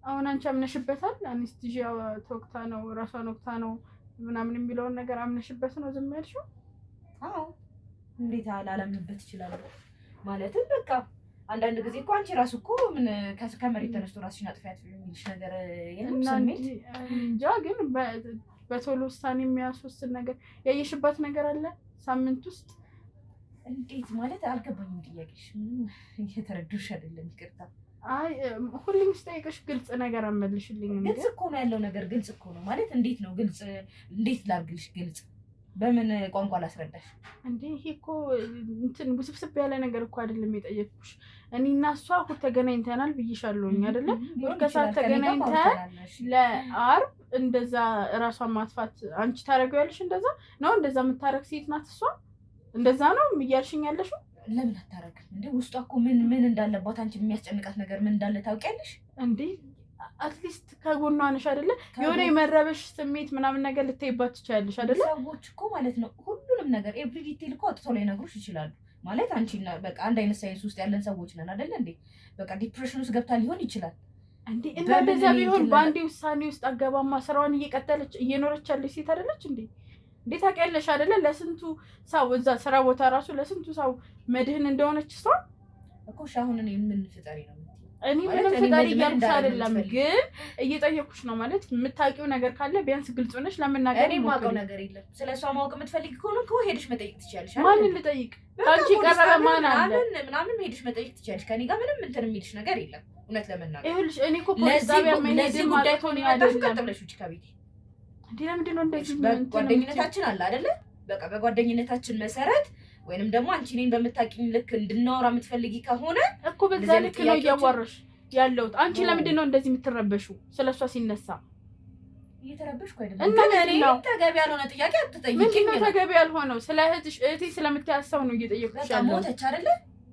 አሁን አንቺ አምነሽበታል? አኔስቴዥያ ተወቅታ ነው ራሷን ወቅታ ነው ምናምን የሚለውን ነገር አምነሽበት ነው ዝም ያልሽው? አዎ እንዴት አላምንበት እችላለሁ? ማለትም በቃ አንዳንድ ጊዜ እኮ አንቺ ራሱ እኮ ምን ከመሬት ተነስቶ ራስሽን አጥፊያት የሚልሽ ነገር የለም ስሜት እንጃ። ግን በቶሎ ውሳኔ የሚያስወስድ ነገር ያየሽባት ነገር አለ ሳምንት ውስጥ? እንዴት ማለት አልገባኝም ጥያቄሽ። እየተረዱሽ አይደለም፣ ይቅርታ። አይ ሁሌም ስጠይቅሽ ግልጽ ነገር አመልሽልኝ። ግልጽ እኮ ነው ያለው ነገር፣ ግልጽ እኮ ነው ማለት። እንዴት ነው ግልጽ? እንዴት ላድርግልሽ ግልጽ? በምን ቋንቋ ላስረዳሽ እንዴ? ይሄ እኮ እንትን ውስብስብ ያለ ነገር እኮ አይደለም የጠየቅኩሽ። እኔና እሷ እሑድ ተገናኝተናል ብዬሻለሁኝ አይደለ? እሑድ ከሰዓት ተገናኝተን ለአርብ እንደዛ እራሷን ማጥፋት አንቺ ታደርጊያለሽ? እንደዛ ነው? እንደዛ የምታረግ ሴት ናት እሷ? እንደዛ ነው እያልሽኝ ያለሽው? ለምን አታረግም እንዴ? ውስጧ እኮ ምን እንዳለባት አንቺ የሚያስጨንቃት ነገር ምን እንዳለ ታውቂያለሽ እንዴ? አትሊስት ከጎኗ ነሽ አይደለ? የሆነ የመረበሽ ስሜት ምናምን ነገር ልታይባት ትችያለሽ አይደለ? ሰዎች እኮ ማለት ነው ሁሉንም ነገር ኤቭሪ ዲቴል እኮ አውጥተው ላይ ነግሩሽ ይችላሉ። ማለት አንቺና በቃ አንድ አይነት ሳይንስ ውስጥ ያለን ሰዎች ነን አይደለ እንዴ? በቃ ዲፕሬሽን ውስጥ ገብታ ሊሆን ይችላል እንዴ? እንደዛ ቢሆን በአንዴ ውሳኔ ውስጥ አገባማ ስራዋን እየቀጠለች እየኖረች ያለች ሴት አይደለች እንዴ? እንዴት ታውቂያለሽ አይደለ? ለስንቱ ሰው እዛ ስራ ቦታ ራሱ ለስንቱ ሰው መድህን እንደሆነች እሷ እኮ። አሁን እኔ ምን ፍጠሪ ነው? እኔ ምንም ፍጠሪ እያልኩሽ አይደለም፣ ግን እየጠየኩሽ ነው። ማለት የምታውቂው ነገር ካለ ቢያንስ ግልጽ ሆነሽ ለመናገር። እኔ የማውቀው ነገር የለም። ስለሷ ማወቅ የምትፈልጊ ከሆነ እኮ ሄደሽ መጠየቅ ትችያለሽ። ማንን ልጠይቅ? አንቺ ቀረበ ማን አለ ምናምን ሄደሽ መጠየቅ ትችያለሽ። ከኔ ጋር ምንም እንትን የሚልሽ ነገር የለም። እውነት ለመናገር ይኸውልሽ፣ እኔ እኮ ፖሊስ ጣቢያ መሄድ ጉዳይ ሆነ አይደለም። ቀጥለሽ ውጪ ከቤቴ እንዴ! ለምንድን ነው እንደዚህ? በጓደኝነታችን አለ አይደለ? በቃ በጓደኝነታችን መሰረት ወይንም ደግሞ አንቺ እኔን በምታውቂኝ ልክ እንድናወራ የምትፈልጊ ከሆነ እኮ በዛ ልክ ነው እያወራሽ ያለሁት። አንቺ ለምንድን ነው እንደዚህ የምትረበሽው? ስለሷ ሲነሳ እየተረበሽኩ አይደለም። እና እኔ ተገቢ ያልሆነ ጥያቄ አትጠይቂኝ። ምንድን ነው ተገቢ ያልሆነው? ስለ እህቴ ስለምትያሰው ነው እየጠየኩሽ ያለሁት። ሞተች አይደለ?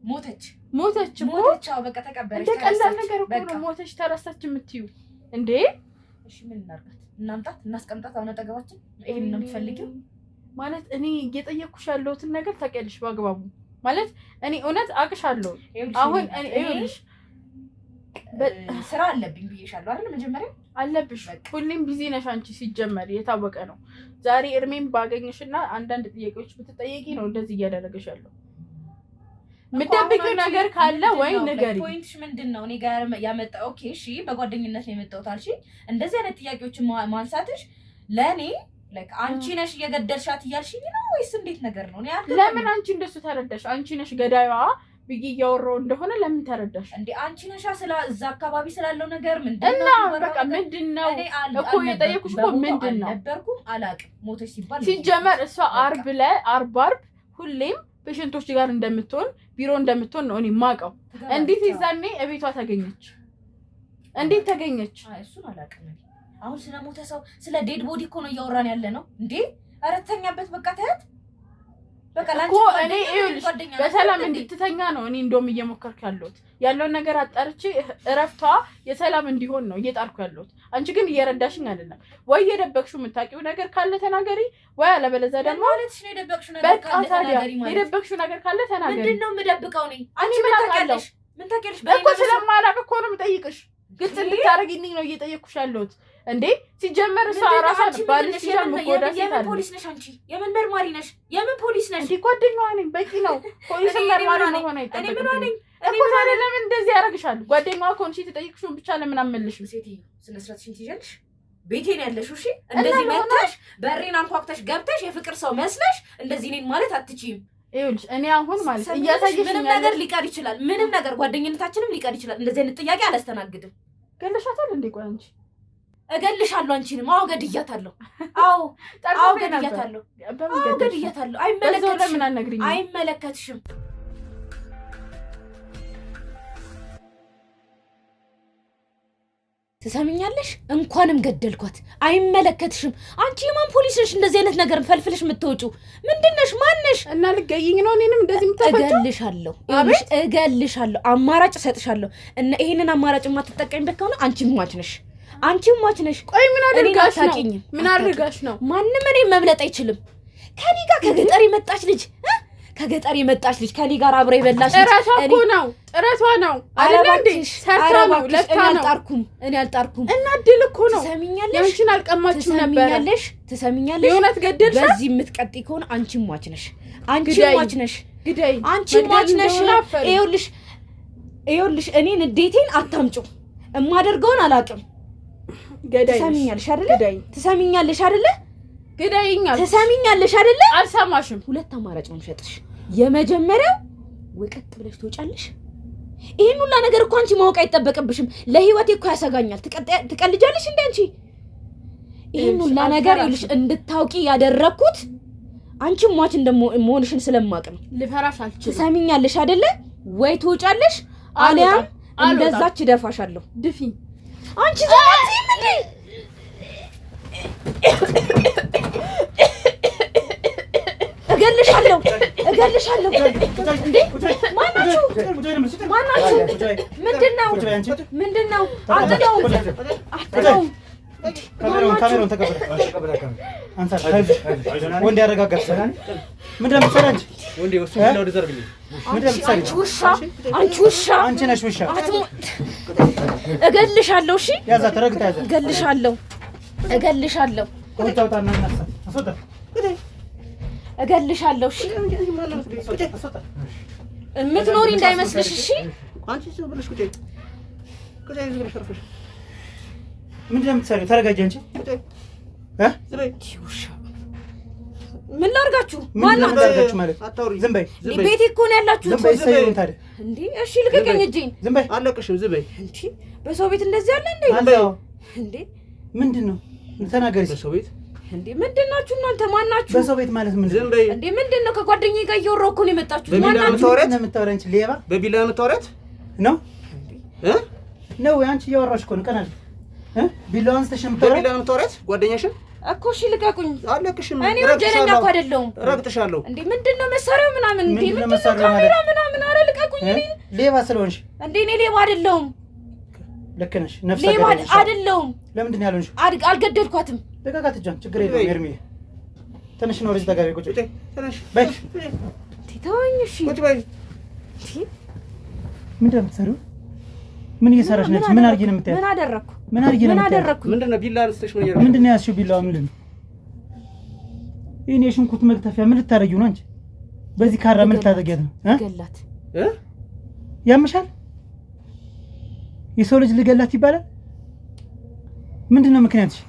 ሞተች ሞተች። አዎ በቃ ተቀበረች። እንደ ቀላል ነገር እኮ ነው ሞተች ተረሳች የምትይው እንዴ? እሺ ምን እናድርጋት? እናምጣት? እናስቀምጣት አሁን አጠገባችን? ይሄን ነው የምትፈልጊው? ማለት እኔ እየጠየኩሽ ያለሁትን ነገር ታውቂያለሽ በአግባቡ። ማለት እኔ እውነት አቅሻለሁ። አሁን እኔ ይኸውልሽ ስራ አለብኝ ብዬሻለሁ አይደል? መጀመሪያ አለብሽ። ሁሌም ቢዚ ነሽ አንቺ፣ ሲጀመር የታወቀ ነው። ዛሬ እርሜን ባገኘሽና አንዳንድ ጥያቄዎች ብትጠየቂ ነው እንደዚህ እያደረገሽ ያለው። የምትደብቂው ነገር ካለ ወይ ንገሪ። ፖይንትሽ ምንድን ነው? እኔ ጋር ያመጣ ኦኬ፣ እሺ በጓደኝነት ነው የመጣሁት አልሽ። እንደዚህ አይነት ጥያቄዎችን ማንሳትሽ ለእኔ አንቺ ነሽ እየገደልሻት እያልሽኝ ነው ወይስ እንዴት ነገር ነው? ለምን አንቺ እንደሱ ተረዳሽ? አንቺ ነሽ ገዳዩዋ ብዬ እያወራሁ እንደሆነ ለምን ተረዳሽ እንዴ? አንቺ ነሻ እዛ አካባቢ ስላለው ነገር ምንድነው? እና በቃ ምንድነው እኮ የጠየኩሽ እኮ ምንድነው? ነበርኩም አላውቅም። ሞተሽ ሲባል ሲጀመር እሷ አርብ ሁሌም ፔሸንቶች ጋር እንደምትሆን ቢሮ እንደምትሆን ነው እኔ የማውቀው። እንዴት ይዛኔ እቤቷ ተገኘች? እንዴት ተገኘች? እሱን አላውቅም። አሁን ስለሞተ ሰው ስለ ዴድ ቦዲ እኮ ነው እያወራን ያለ ነው እንዴ? ኧረ ተኛበት በቃ ተያት በቃ ላንቺ እኔ ይኸውልሽ በሰላም እንድትተኛ ነው እኔ እንደውም እየሞከርኩ ያለውን ነገር አጣርቼ እረፍቷ የሰላም እንዲሆን ነው እየጣርኩ ያለሁት። አንቺ ግን እየረዳሽኝ አይደለም። ወይ የደበቅሽው የምታውቂው ነገር ካለ ተናገሪ፣ ወይ አለበለዚያ ደግሞ ማለትሽ ነው የደበቅሽው ነገር ካለ ተናገሪ ማለት የደበቅሽው ነገር ካለ ተናገሪ። ምንድነው የምደብቀው ነኝ? አንቺ ምን ታውቂያለሽ? እኮ ስለማላውቅ እኮ ነው የምጠይቅሽ። ግልጽ እንድታረጊልኝ ነው እየጠየቅኩሽ ያለሁት። እንዴ ሲጀመር እሷ ራሷ ባልሽ ይላል መቆዳ ሲታል ፖሊስ ነሽ አንቺ? የምን መርማሪ ነሽ? የምን ፖሊስ ነሽ? እንዴ ጓደኛዋ ነኝ በቂ ነው። ፖሊስ መርማሪ መሆን አይጠበቅብኝም እኮ። ታዲያ ለምን እንደዚህ ያደርግሻል? ጓደኛዋ ከሆንሽ ትጠይቅሽውን ብቻ ለምን አመልሽም? ሴትዮ ስነ ስርዓትሽን ትይዣለሽ። ቤቴን ያለሽው እሺ። እንደዚህ መጣሽ በሬን አንኳኩተሽ ገብተሽ የፍቅር ሰው መስለሽ እንደዚህ ነኝ ማለት አትችይም። ይኸውልሽ እኔ አሁን ማለት እያሳየሽ ምንም ነገር ሊቀር ይችላል። ምንም ነገር ጓደኝነታችንም ሊቀር ይችላል። እንደዚህ አይነት ጥያቄ አላስተናግድም። ገለሻታል እንዴ? ቆይ አንቺ እገልሻለሁ። አንቺንም አዎ ገድያታለሁ። አዎ ገድያታለሁ። ገድያታለሁ። አይመለከትሽም። ትሰሚኛለሽ? እንኳንም ገደልኳት። አይመለከትሽም። አንቺ የማን ፖሊስ ነሽ? እንደዚህ አይነት ነገር ፈልፍልሽ የምትወጪው ምንድነሽ? ማንሽ? እና ልገይኝ ነው እኔንም እንደዚህ የምታፈጪው? እገልሻለሁ። አማራጭ እሰጥሻለሁ። እና ይሄንን አማራጭ የማትጠቀሚበት ከሆነ አንቺ ሟች ነሽ። ቆይ ምን አድርጋሽ ነው? ማንም እኔ መብለጥ አይችልም። ከኔ ጋር ከገጠር የመጣች ልጅ ከኔ ጋር አብረ የበላሽ ልጅ ጥረቷ ነው አይደል እንዴ? ሰርታ ነው ለፍታ ነው። እኔ አልጣርኩም። እና ድል እኮ ነው። ትሰሚኛለሽ? ያንቺን አልቀማችም ነበር። ትሰሚኛለሽ? የእውነት ገደልሽ? በዚህ የምትቀጥይ ከሆነ አንቺ ሟች ነሽ። ግዳይ አንቺ ሟች ነሽ። ይኸውልሽ እኔን እንዴቴን አታምጪው። እማደርገውን አላውቅም። ገዳይ ትሰሚኛለሽ አይደለ? ግዳይኛል። ትሰሚኛለሽ አይደለ? አልሰማሽም። ሁለት አማራጭ ነው የምሰጥሽ። የመጀመሪያው ወቀጥ ብለሽ ትወጫለሽ። ይሄን ሁላ ነገር እኮ አንቺ ማወቅ አይጠበቅብሽም። ለህይወቴ እኮ ያሰጋኛል። ትቀልጃለሽ እንዴ አንቺ? ይሄን ሁላ ነገር ይልሽ እንድታውቂ ያደረኩት አንቺ ሟች እንደመሆንሽን ስለማቅ ነው። ልፈራሽ አልችልም። ትሰሚኛለሽ አይደለ? ወይ ትወጫለሽ አሊያም እንደዛች ደፋሻለሁ። ድፊ አንቺ ዘማቲ ምንድን እገልሻለሁ። እንዴ ማናችሁ? ምንድነው? አትለውም። ካሜራውን ተቀበለ። ወንድ ያረጋጋል። ምንድን ነው የምትሰራው አንቺ? አንቺ ውሻ አንቺ ነሽ ውሻ። እገልሻለሁ። እሺ ያዛት፣ ረግጣ ያዛት። እገልሻለሁ። እሺ የምትኖሪ እንዳይመስልሽ። እሺ ምንድን ነው የምትሰሪው? ተረጋጊ አንቺ። ምን ላድርጋችሁ? ዝም በይ። ቤቴ እኮ ነው ያላችሁት። እንዴ እሺ ልቀቀኝ እጄን። ዝም በይ። አለቅሽም። ዝም በይ። እንዴ በሰው ቤት እንደዚህ አለ እንዴ? ምንድን ነው ተናገሪ። በሰው ቤት እንዴ ምንድን ናችሁ እናንተ? ማን ናችሁ? በሰው ቤት ማለት ምንድን ነው? ዝም በይ። እንዴ ምንድን ነው? ከጓደኛዬ ጋር እያወራሁ እኮ ነው የመጣችሁት። ማን ናችሁ? የምታወሪኝ ሌባ በቢላ የምታወሪያት ነው ነው? አንቺ እያወራሽ እኮ ነው። ቀናል ቢላዋን አንስተሽ በቢላ የምታወሪያት ጓደኛሽን እኮ። እሺ ልቀቁኝ። አለቅሽም። እኔ ወንጀለኛ እኮ አይደለሁም። ረግጥሻለሁ። እንዴ ምንድን ነው መሳሪያው ምናምን? እንዴ ምንድን ነው ካሜራ ምናምን? ኧረ ልቀቁኝ። እኔ ሌባ ስለሆንሽ እንዴ? እኔ ሌባ አይደለሁም። ልክ ነሽ። ነፍሰ ሌባ አይደለሁም። ለምንድን ነው ያልሆንሽ? አልገደልኳትም። ልቀቃት እጇን። ችግር የለውም። ኤርሚ ትንሽ ነው ወደዚህ ተጋቢ። ቁጭ ትንሽ በይ። ተወኝ። እሺ ቁጭ በይ። ምንድን ነው የምትሰሪው? ምን እየሰራሽ ነች? ምን አድርጊ ነው የምትያት? ምን አደረኩ? ምንድን ነው ቢላ አንስተሽ ምን ያደረግሽ? ምንድን ነው ያዝሽው? ቢላዋ ምንድን ነው? ይሄን የሽንኩርት መክተፊያ ምን ልታረጊው ነው አንቺ? በዚህ ካራ ምን ልታደርጊያት ነው? ገላት ያምሻል? የሰው ልጅ ልገላት ይባላል? ምንድን ነው ምክንያትሽ?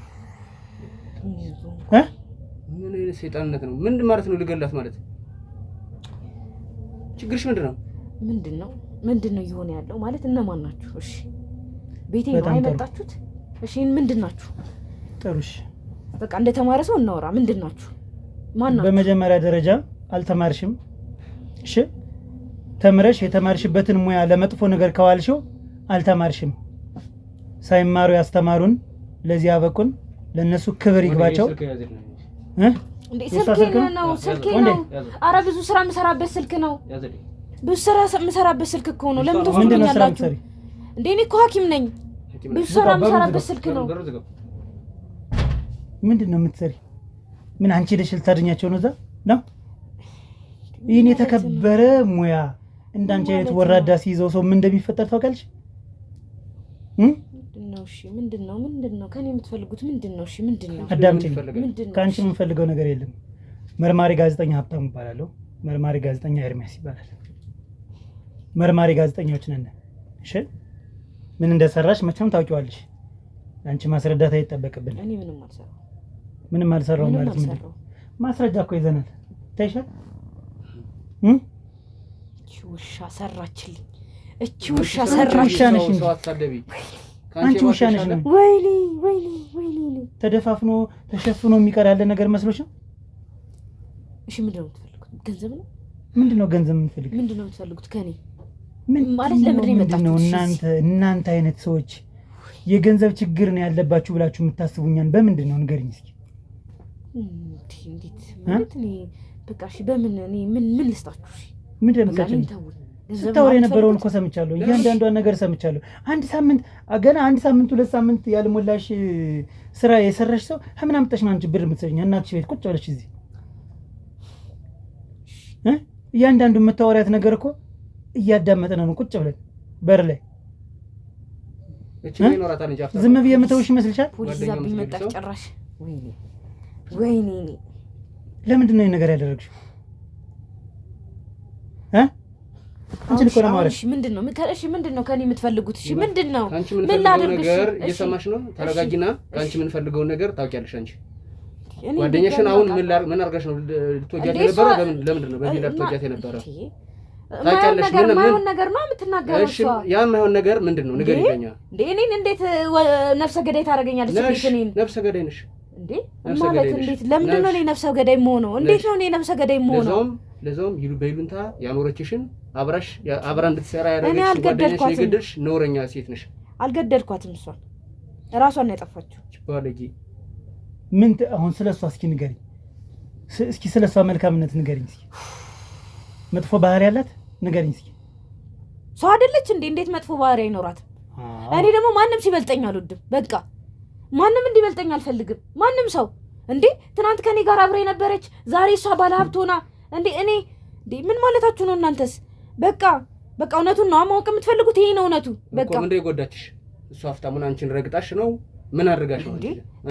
ምን አይነት ሰይጣንነት ነው? ምንድን ማለት ነው ልገላት ማለት? ችግርሽ ምንድን ነው? ምንድነው እየሆነ ያለው ማለት እነማን ናችሁ? እሺ ቤቴ ነው አይመጣችሁት? እሺ ምንድን ናችሁ? ጥሩሽ በቃ እንደተማረ ሰው እናወራ። ምንድን ናችሁ? ማን ናችሁ? በመጀመሪያ ደረጃ አልተማርሽም። እሺ ተምረሽ የተማርሽበትን ሙያ ለመጥፎ ነገር ከዋልሽው አልተማርሽም። ሳይማሩ ያስተማሩን ለዚህ አበቁን። ለነሱ ክብር ይግባቸው። ስልኬ ነው። ኧረ ብዙ ስራ የምሰራበት ስልክ ነው። ብዙ ስራ የምሰራበት ስልክ እኮ ነው። ለምን ትወስዱኛላችሁ እንዴ? እኔ እኮ ሐኪም ነኝ። ብዙ ስራ የምሰራበት ስልክ ነው። ምንድን ነው የምትሰሪ? ምን አንቺ ደሽ ልታድኛቸው ነው? እዛ ነው ይህን የተከበረ ሙያ እንዳንቺ አይነት ወራዳ ሲይዘው ሰው ምን እንደሚፈጠር ታውቃለሽ? ምንድነው ከኔ የምትፈልጉት? ምንድነው? እሺ ምንድነው? አዳምጪኝ። ከአንቺ የምንፈልገው ነገር የለም። መርማሪ ጋዜጠኛ ሀብታሙ እባላለሁ። መርማሪ ጋዜጠኛ ኤርሚያስ ይባላል። መርማሪ ጋዜጠኞች ነን። እሺ ምን እንደሰራሽ መቼም ታውቂዋለሽ። አንቺ ማስረዳት አይጠበቅብን። እኔ ምንም አልሰራሁም ማለት ነው። ማስረጃ እኮ ይዘናል። ታይሻል። ውሻ ሰራችልኝ። እቺ ውሻ ሰራችልኝ። አንቺ ውሻ ነሽ ነው። ወይኔ ተደፋፍኖ ተሸፍኖ የሚቀር ያለ ነገር መስሎሽ ነው? እሺ ምንድነው የምትፈልጉት? ገንዘብ ነው? ምንድነው ገንዘብ የምትፈልጉት? ምንድነው የምትፈልጉት ከኔ? ማለት ለምንድን ነው የመጣችሁት? እናንተ አይነት ሰዎች የገንዘብ ችግር ነው ያለባችሁ ብላችሁ የምታስቡኛን በምንድን ነው ንገሪኝ እስኪ። እንዴት ማለት እኔ በቃ እሺ በምን እኔ ምን ልስጣችሁ? እሺ ምን ደምታችሁ ስታወራ የነበረውን እኮ ሰምቻለሁ። እያንዳንዷን ነገር ሰምቻለሁ። አንድ ሳምንት 2 ሳምንት ያልሞላሽ ስራ የሰራሽ ሰው ምን አምጥተሽ ነው አንቺ ብር የምትሰጪኝ? እናትሽ ቤት ቁጭ ብለሽ እዚህ እያንዳንዱ የምታወሪያት ነገር እኮ እያዳመጥን ነው ቁጭ ብለን በር ላይ። ዝም ብዬ የምተውሽ ይመስልሻል? ፖሊስ ዛብኝ መጣ ጭራሽ። ወይኔ ለምንድን ነው ነገር ያደረግሽው? አንቺ ልኮ ነው ማለት ምንድነው? እሺ ምንድነው ከኔ የምትፈልጉት? እሺ ምንድነው? ምን ላድርግ? ነገር እየሰማሽ ነው? ተረጋጊና ከአንቺ የምንፈልገውን ነገር ታውቂያለሽ። አንቺ ጓደኛሽን አሁን ምን አድርጋሽ ነው ልትወጃት የነበረው? ለምንድን ነው በሚል ልትወጃት የነበረው? ታውቂያለሽ? ምን ነገር ነው የምትናገረው? እሺ ያን ማይሆን ነገር ምንድነው? ንገሪኝ። እንዴ እኔን እንዴት ነፍሰ ገዳይ ታደርገኛለሽ? እኔን ነፍሰ ገዳይ ነሽ እንዴ? ማለት እንዴት? ለምንድን ነው እኔ ነፍሰ ገዳይ የምሆነው? እንዴት ነው እኔ ነፍሰ ገዳይ የምሆነው? ለዛውም በይሉንታ ያኖረችሽን አብራ እንድትሰራ ያደረገች ጓደኛሽ የገደልሽ ነውረኛ ሴት ነሽ። አልገደልኳትም። እሷን እራሷን ነው ያጠፋችው። ባለጌ ምን አሁን ስለሷ እስኪ ንገሪኝ። እስኪ ስለሷ መልካምነት ንገሪኝ እስኪ። መጥፎ ባህሪ ያላት ንገሪኝ እስኪ። ሰው አይደለች እንዴ? እንዴት መጥፎ ባህሪ አይኖራት? እኔ ደግሞ ማንም ሲበልጠኝ አልወድም። በቃ ማንም እንዲበልጠኝ አልፈልግም። ማንም ሰው እንዴ ትናንት ከኔ ጋር አብራ የነበረች ዛሬ እሷ ባለሀብት ሆና እንዴ እኔ እንዴ ምን ማለታችሁ ነው እናንተስ? በቃ እውነቱን ነው ማወቅ የምትፈልጉት። ይሄ ነው እውነቱ። በቃ ምን እንደጎዳችሽ እሷ ሀብታሙን አንቺን ረግጣሽ ነው? ምን አድርጋሽ ነው?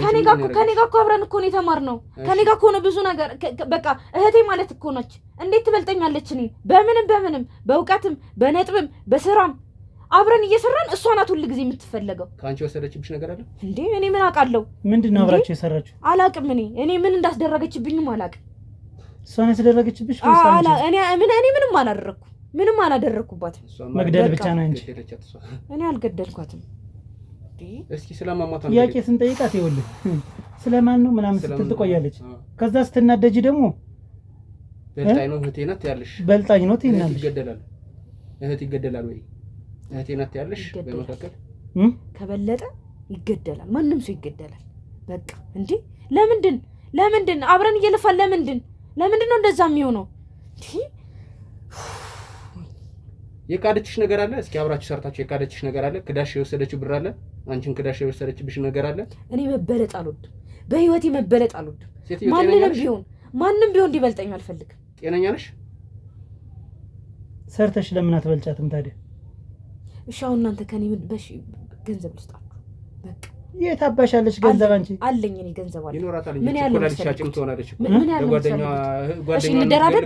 ከኔ ጋር እኮ አብረን እኮ ነው የተማርነው። ከኔ ጋር እኮ ነው ብዙ ነገር። በቃ እህቴ ማለት እኮ ነች። እንዴት ትበልጠኛለች? እኔ በምንም በእውቀትም በነጥብም በስራም አብረን እየሰራን እሷ ናት ሁሉ ጊዜ የምትፈለገው። ካንቺ ወሰደችብሽ ነገር አለ እንዴ? እኔ ምን አውቃለሁ? ምንድነው አብራችሁ የሰራችሁ? አላውቅም። እኔ ምን እንዳስደረገችብኝም አላውቅም። እሷ ነው ያስደረገችብሽ? እኔ ምንም አላደረኩባትም። መግደል ብቻ ነው እንጂ እኔ አልገደልኳትም። እስኪ ስለማማታ ጥያቄ ስንጠይቃት ይኸውልህ ስለማን ነው ምናምን ስትል ትቆያለች። ከዛ ስትናደጂ ደግሞ በልጣኝ ነው እህቴ ናት ያለሽ። በልጣኝ ነው ትይናለሽ። ይገደላል። እህት ይገደላል ወይ? እህቴ ናት ያለሽ። በመካከል ከበለጠ ይገደላል። ማንም ሰው ይገደላል። በቃ እንዴ ለምንድን አብረን እየለፋን ለምንድን ነው እንደዛ የሚሆነው? የካደችሽ ነገር አለ? እስኪ አብራችሁ ሰርታችሁ የካደችሽ ነገር አለ? ክዳሽ የወሰደችው ብር አለ? አንቺን ክዳሽ የወሰደችብሽ ነገር አለ? እኔ መበለጥ አልወድም። በህይወቴ መበለጥ አልወድም። ማንም ቢሆን እንዲበልጠኝ አልፈልግም። ጤነኛ ነሽ? ሰርተሽ ለምን አትበልጫትም ታዲያ? እሺ አሁን እናንተ ከኔ ገንዘብ ልስጣችሁ። በቃ የት አባሻለሽ ገንዘብ? አንቺ አለኝ እኔ ገንዘብ አለ ይኖራታል እንጂ ኮላሊት ሻጭም ትሆናለች። ምን ያለው ጓደኛ እንደራደር፣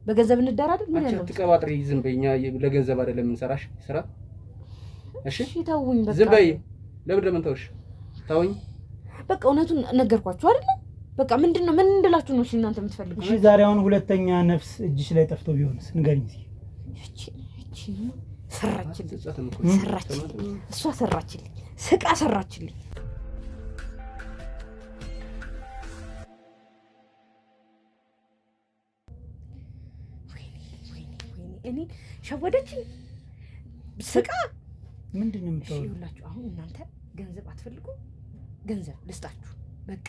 በገንዘብ እንደራደር። ምን ያለው ትቀባጥሪ? ዝም በይኛ። ለገንዘብ አይደለም የምንሰራሽ ስራ። እሺ ተውኝ በቃ። ዝም በይ። ለምን ተውሽ? ተውኝ በቃ። እውነቱን ነገርኳችሁ አይደል? በቃ ምንድነው ምን እንድላችሁ ነው? እሺ እናንተ የምትፈልጉት? እሺ ዛሬ አሁን ሁለተኛ ነፍስ እጅሽ ላይ ጠፍቶ ቢሆንስ ንገሪኝ እስኪ። ሰራችልኝ እሷ ሰራችልኝ ስቃ ሰራችልኝ እኔ ሸወደችኝ ስቃ ምንድነው የምታወራው? ይኸውላችሁ አሁን እናንተ ገንዘብ አትፈልጉ ገንዘብ ልስጣችሁ በቃ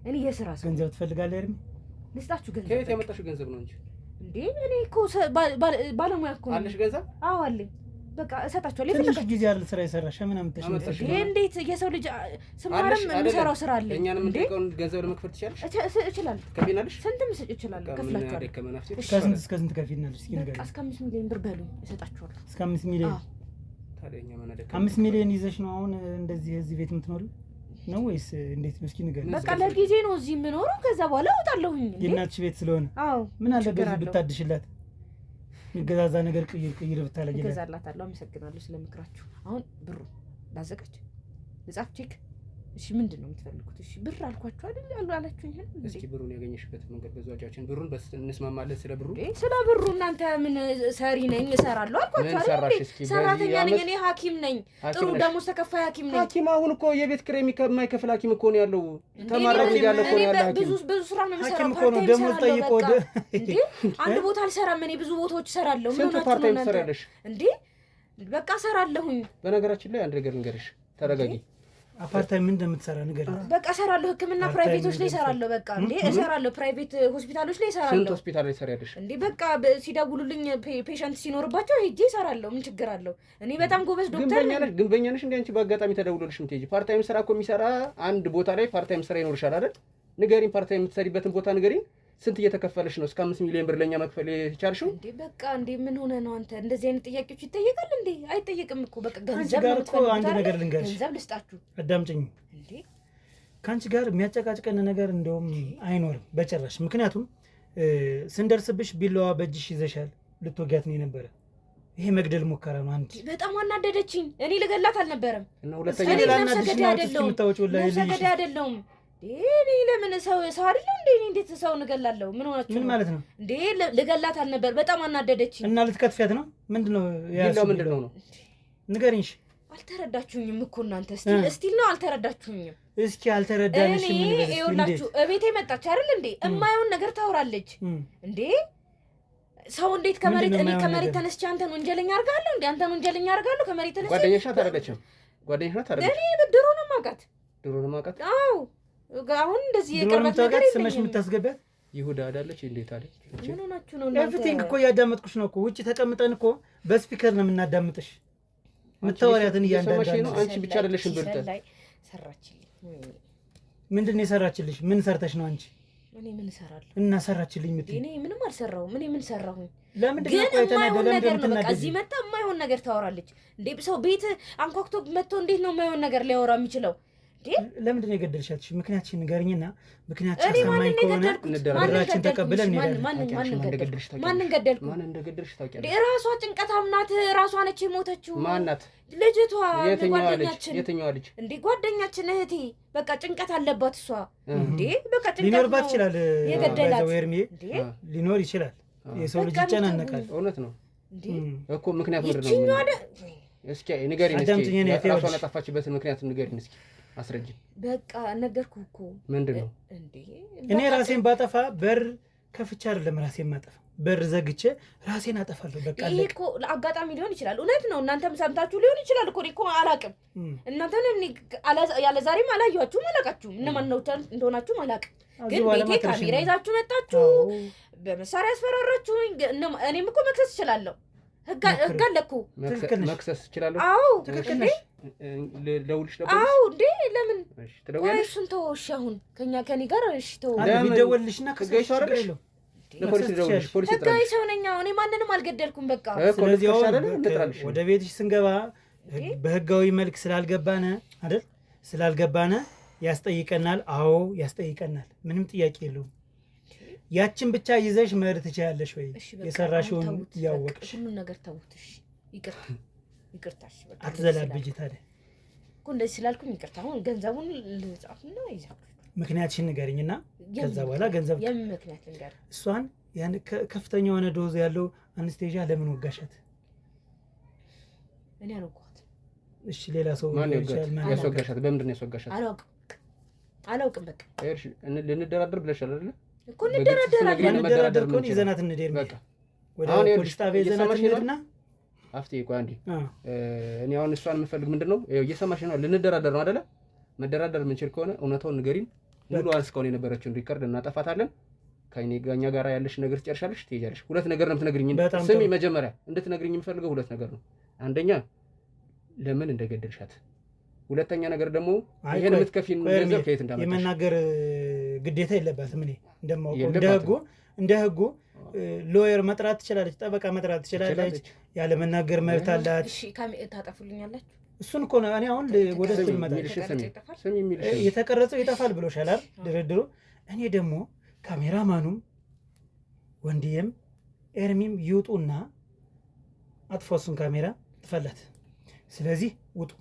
እኔ የሥራ ሰው ገንዘብ ትፈልጋለህ አይደል? ልስጣችሁ ገንዘብ ከየት ያመጣሽው ገንዘብ ነው እንጂ እንዴ እኔ እኮ ባለሙያ እኮ አለሽ ገንዘብ? አዎ አለኝ በቃ እሰጣችኋለሁ ትንሽ ጊዜ አይደል ስራ የሰራሽ ምን አመጣሽ? እንዴት የሰው ልጅ ስማርም የምሰራው ስራ አለ እኛንም እንደቀውን ገንዘብ ለመክፈል ትችያለሽ? እችላለሁ ከፊናለሽ ስንትም እችላለሁ ከፍላችኋለሁ ከስንት እስከ ስንት ከፊናለሽ? እስኪ ንገሪኝ። እስከ 5 ሚሊዮን ብር በሉኝ እሰጣችኋለሁ እስከ 5 ሚሊዮን ታዲያ እኛ ማን አደረገ? 5 ሚሊዮን ይዘሽ ነው አሁን እንደዚህ እዚህ ቤት የምትኖሪው ነው ወይስ እንዴት ነው? እስኪ ንገሪኝ። በቃ ለጊዜ ነው እዚህ የምኖረው ከዛ በኋላ እወጣለሁኝ እንዴ የእናትሽ ቤት ስለሆነ አዎ ምን አለ በዚህ ብታድሽላት ይገዛዛ ነገር ቅይር ብታለጅላት እገዛላታለሁ። አመሰግናለሁ ስለምክራችሁ። አሁን ብሩ ላዘጋጅ ልጻፍ ቼክ። እሺ ምንድን ነው የምትፈልጉት? እሺ ብር አልኳችሁ አይደል አላችሁኝ? እስኪ ብሩን ያገኘሽበት መንገድ በዛቻችን ብሩን በስ እንስማማለን። ስለ ብሩ ስለ ብሩ እናንተ ምን ሰሪ ነኝ እሰራለሁ አልኳችሁ አይደል? ሰራተኛ ነኝ እኔ ሐኪም ነኝ። ጥሩ ደሞዝ ተከፋይ ሐኪም ነኝ። ሐኪም አሁን እኮ የቤት ኪራይ የማይከፍል ሐኪም እኮ ነው ያለው። ተማረክ ያለ እኮ ነው ያለው ሐኪም ብዙ ስራ ነው የሚሰራው። ሐኪም እኮ ነው ደሞዝ ጠይቆ እንዴ አንድ ቦታ አልሰራም እኔ ብዙ ቦታዎች እሰራለሁ። ምን ነው ፓርት ታይም ትሰራለሽ እንዴ? በቃ እሰራለሁኝ። በነገራችን ላይ አንድ ነገር ልንገርሽ፣ ተረጋጊ። አፓርታይም ምን እንደምትሰራ ነገር በቃ እሰራለሁ። ህክምና ፕራይቬቶች ላይ እሰራለሁ። በቃ እንዴ እሰራለሁ። ፕራይቬት ሆስፒታሎች ላይ እሰራለሁ። ስንት ሆስፒታል ላይ ትሰሪያለሽ እንዴ? በቃ ሲደውሉልኝ ፔሸንት ሲኖርባቸው ሄጄ እሰራለሁ። ምን ችግር አለው? እኔ በጣም ጎበዝ ዶክተር ነኝ። ግንበኛ ነሽ እንዴ አንቺ? በአጋጣሚ ተደውሎልሽ የምትሄጂ ፓርታይም ስራ እኮ የሚሰራ አንድ ቦታ ላይ ፓርታይም ስራ ይኖርሻል አይደል? ንገሪኝ፣ ፓርታይም የምትሰሪበትን ቦታ ንገሪኝ። ስንት እየተከፈለሽ ነው? እስከ 5 ሚሊዮን ብር ለኛ መክፈል የቻልሽው እንዴ? በቃ እንዴ ምን ሆነ ነው አንተ? እንደዚህ አይነት ጥያቄዎች ይጠየቃል እንዴ? አይጠየቅም እኮ በቃ ገንዘብ ነው እኮ አንድ ነገር ልንገርሽ፣ ገንዘብ ልስጣችሁ። አዳምጪኝ እንዴ ካንቺ ጋር የሚያጨቃጭቀን ነገር እንደውም አይኖርም በጭራሽ። ምክንያቱም ስንደርስብሽ ቢላዋ በእጅሽ ይዘሻል፣ ልትወጊያት ነው የነበረ። ይሄ መግደል ሙከራ ነው። አንድ በጣም አናደደችኝ። እኔ ልገላት አልነበረም እና ሁለተኛ እኔ ለምሰገድ አይደለም እኔ ለምን ሰው አይደል እንዴ? እኔ እንዴት ሰው እንገላለሁ? ምን ሆናችሁ? ምን ማለት ነው እንዴ? ልገላት አልነበር። በጣም አናደደችኝ። እና ልትከትፊያት ነው? ምንድነው ያለው? ምንድነው ነው? ንገሪኝ። አልተረዳችሁኝም እኮ እናንተ ስቲል ነው አልተረዳችሁኝም። እስኪ አልተረዳንሽም። ምን እኔ ይኸውላችሁ እቤቴ መጣች አይደል እንዴ? እማየውን ነገር ታወራለች እንዴ? ሰው እንዴት ከመሬት እኔ ከመሬት ተነስቼ አንተን ወንጀለኛ አርጋለሁ እንዴ? አንተን ወንጀለኛ አርጋለሁ ከመሬት ተነስቼ? ጓደኛሽ አታረደችም? ጓደኛሽ አታረደችም? እኔ ድሮ ነው የማውቃት። ድሮ ነው የማውቃት? አዎ አሁን እንደዚህ የቀርበት ነገር ስመሽ የምታስገባት ይሁዳ አይደለች? እንዴት አለች? ምን ሆናችሁ ነው እናንተ? ኤቭሪቲንግ እኮ እያዳመጥኩሽ ነው እኮ። ውጪ ተቀምጠን እኮ በስፒከር ነው የምናዳምጥሽ። ምታወሪያትን እያንዳንዳችሁ ነው። አንቺ ብቻ አይደለሽም ብልጥ ሰራችልኝ። ምንድን ነው የሰራችልሽ? ምን ሰርተሽ ነው አንቺ? እኔ ምን እሰራለሁ? እና ሰራችልኝ የምትይ? እኔ ምንም አልሰራሁም። እኔ ምን ሰራሁኝ? ለምንድን ነው ቆይተና የማይሆን ነገር ነው። በቃ ደለም እዚህ መጣ የማይሆን ነገር ታወራለች እንዴ? ሰው ቤት አንኳኩቶ መጥቶ እንዴት ነው የማይሆን ነገር ሊያወራ የሚችለው? ለምንድን ነው የገደልሻት? ምክንያትሽን ንገሪኝና ምክንያትሽ ሰማኝ ከሆነ ብራችን ተቀብለን እንሄዳለን። ማንን ገደልኩ? ማን እንደገደልሽ ታውቂያለሽ? ራሷ ጭንቀታም ናት። ራሷ ነች የሞተችው። ማን ናት? ልጅቷ። ጓደኛችን። የትኛዋ ልጅ? እንዴ ጓደኛችን እህቴ። በቃ ጭንቀት አለባት እሷ። እንዴ በቃ ጭንቀት ሊኖርባት ይችላል። የገደላት ሊኖር ይችላል። የሰው ልጅ ይጨናነቃል። እውነት ነው እኮ። ምክንያት ምንድን ነው? እስኪ ንገሪኝ። እስኪ ራሷን ያጠፋችበትን ምክንያት ንገሪኝ እስኪ አስረጅ። በቃ ነገርኩህ እኮ። ምንድን ነው? እኔ ራሴን ባጠፋ በር ከፍቼ አይደለም ራሴን ማጠፋ፣ በር ዘግቼ ራሴን አጠፋለሁ። በቃ ይሄ እኮ አጋጣሚ ሊሆን ይችላል። እውነት ነው። እናንተም ሰምታችሁ ሊሆን ይችላል እኮ። እኔ እኮ አላውቅም። እናንተም ያለ ዛሬም አላየኋችሁም፣ አላውቃችሁም። እነማን እንደሆናችሁም አላውቅም። ግን ቤቴ ካሜራ ይዛችሁ መጣችሁ፣ በመሳሪያ ያስፈራራችሁኝ። እኔም እኮ መክሰስ እችላለሁ። ህግ አለ እኮ። መክሰስ እችላለሁ። አዎ ትክክል ነሽ። ደውልሽ ነበር? አዎ እንዴ ለምን? እሺ ትደውያለሽ? እሱን ተወው። እሺ አሁን ከኔ ጋር እሺ ተወው። ቢደወልልሽና ከገይሽ አይደለሽ? ለፖሊስ ደውልሽ። ፖሊስ ይጥራል። ህጋዊ ሰው ነኝ። እኔ ማንንም አልገደልኩም። በቃ ስለዚህ ወደ ቤትሽ ስንገባ በህጋዊ መልክ ስላልገባነ አይደል? ስላልገባነ ያስጠይቀናል። አዎ ያስጠይቀናል። ምንም ጥያቄ የለውም። ያችን ብቻ ይዘሽ መሄድ ትችያለሽ ወይ? የሰራሽውን እያወቅሽ ሁሉን ነገር ተውት። እሺ ይቅርታ። እሺ በቃ አትዘላብጂ። ታዲያ እኮ እንደዚህ ስላልኩኝ ይቅርታ። አሁን ገንዘቡን ልጻፍና ይዛው ምክንያትሽን ንገሪኝና ከዛ በኋላ ገንዘብ የምን ምክንያት ልንገር? እሷን ያን ከፍተኛ የሆነ ዶዝ ያለው አንስቴዣ ለምን ወጋሻት? እኔ አልኳት። እሺ ሌላ ሰው ያስወጋሻት? በምንድን ነው ያስወጋሻት? አላውቅም። በቃ እሺ ልንደራደር ብለሻል አይደል እኮ እንደራደር እኮ ይዘናት እንዴት በቃ ወደ ፖሊስ ጣቢያ ይዘናት እንዴትና አፍቴ እኮ አንዴ እኔ አሁን እሷን የምፈልግ ምንድነው እየሰማሽ ነው ልንደራደር ነው አይደለ መደራደር የምንችል ከሆነ እውነታውን ንገሪን ሙሉ አንስካውን የነበረችውን ሪከርድ እናጠፋታለን ከኛ ጋር ያለሽ ነገር ትጨርሻለሽ ትሄጃለሽ ሁለት ነገር ነው የምትነግሪኝ ስሚ መጀመሪያ እንድትነግሪኝ የምፈልገው ሁለት ነገር ነው አንደኛ ለምን እንደገደልሻት ሁለተኛ ነገር ደግሞ ይሄን የምትከፊን ገንዘብ ከየት እንዳመጣሽ የመናገር ግዴታ የለባትም እኔ እንደማውቀው እንደ ህጉ ሎየር መጥራት ትችላለች ጠበቃ መጥራት ትችላለች ያለ መናገር መብት አላት እሺ ታጠፉልኛላችሁ እሱን እኮ ነው እኔ አሁን ወደ እሱ ልመጣ የተቀረጸው ይጠፋል ብሎሻል አይደል ድርድሩ እኔ ደግሞ ካሜራማኑም ወንድየም ኤርሚም ይውጡና አጥፎሱን ካሜራ ጥፈላት ስለዚህ ውጡ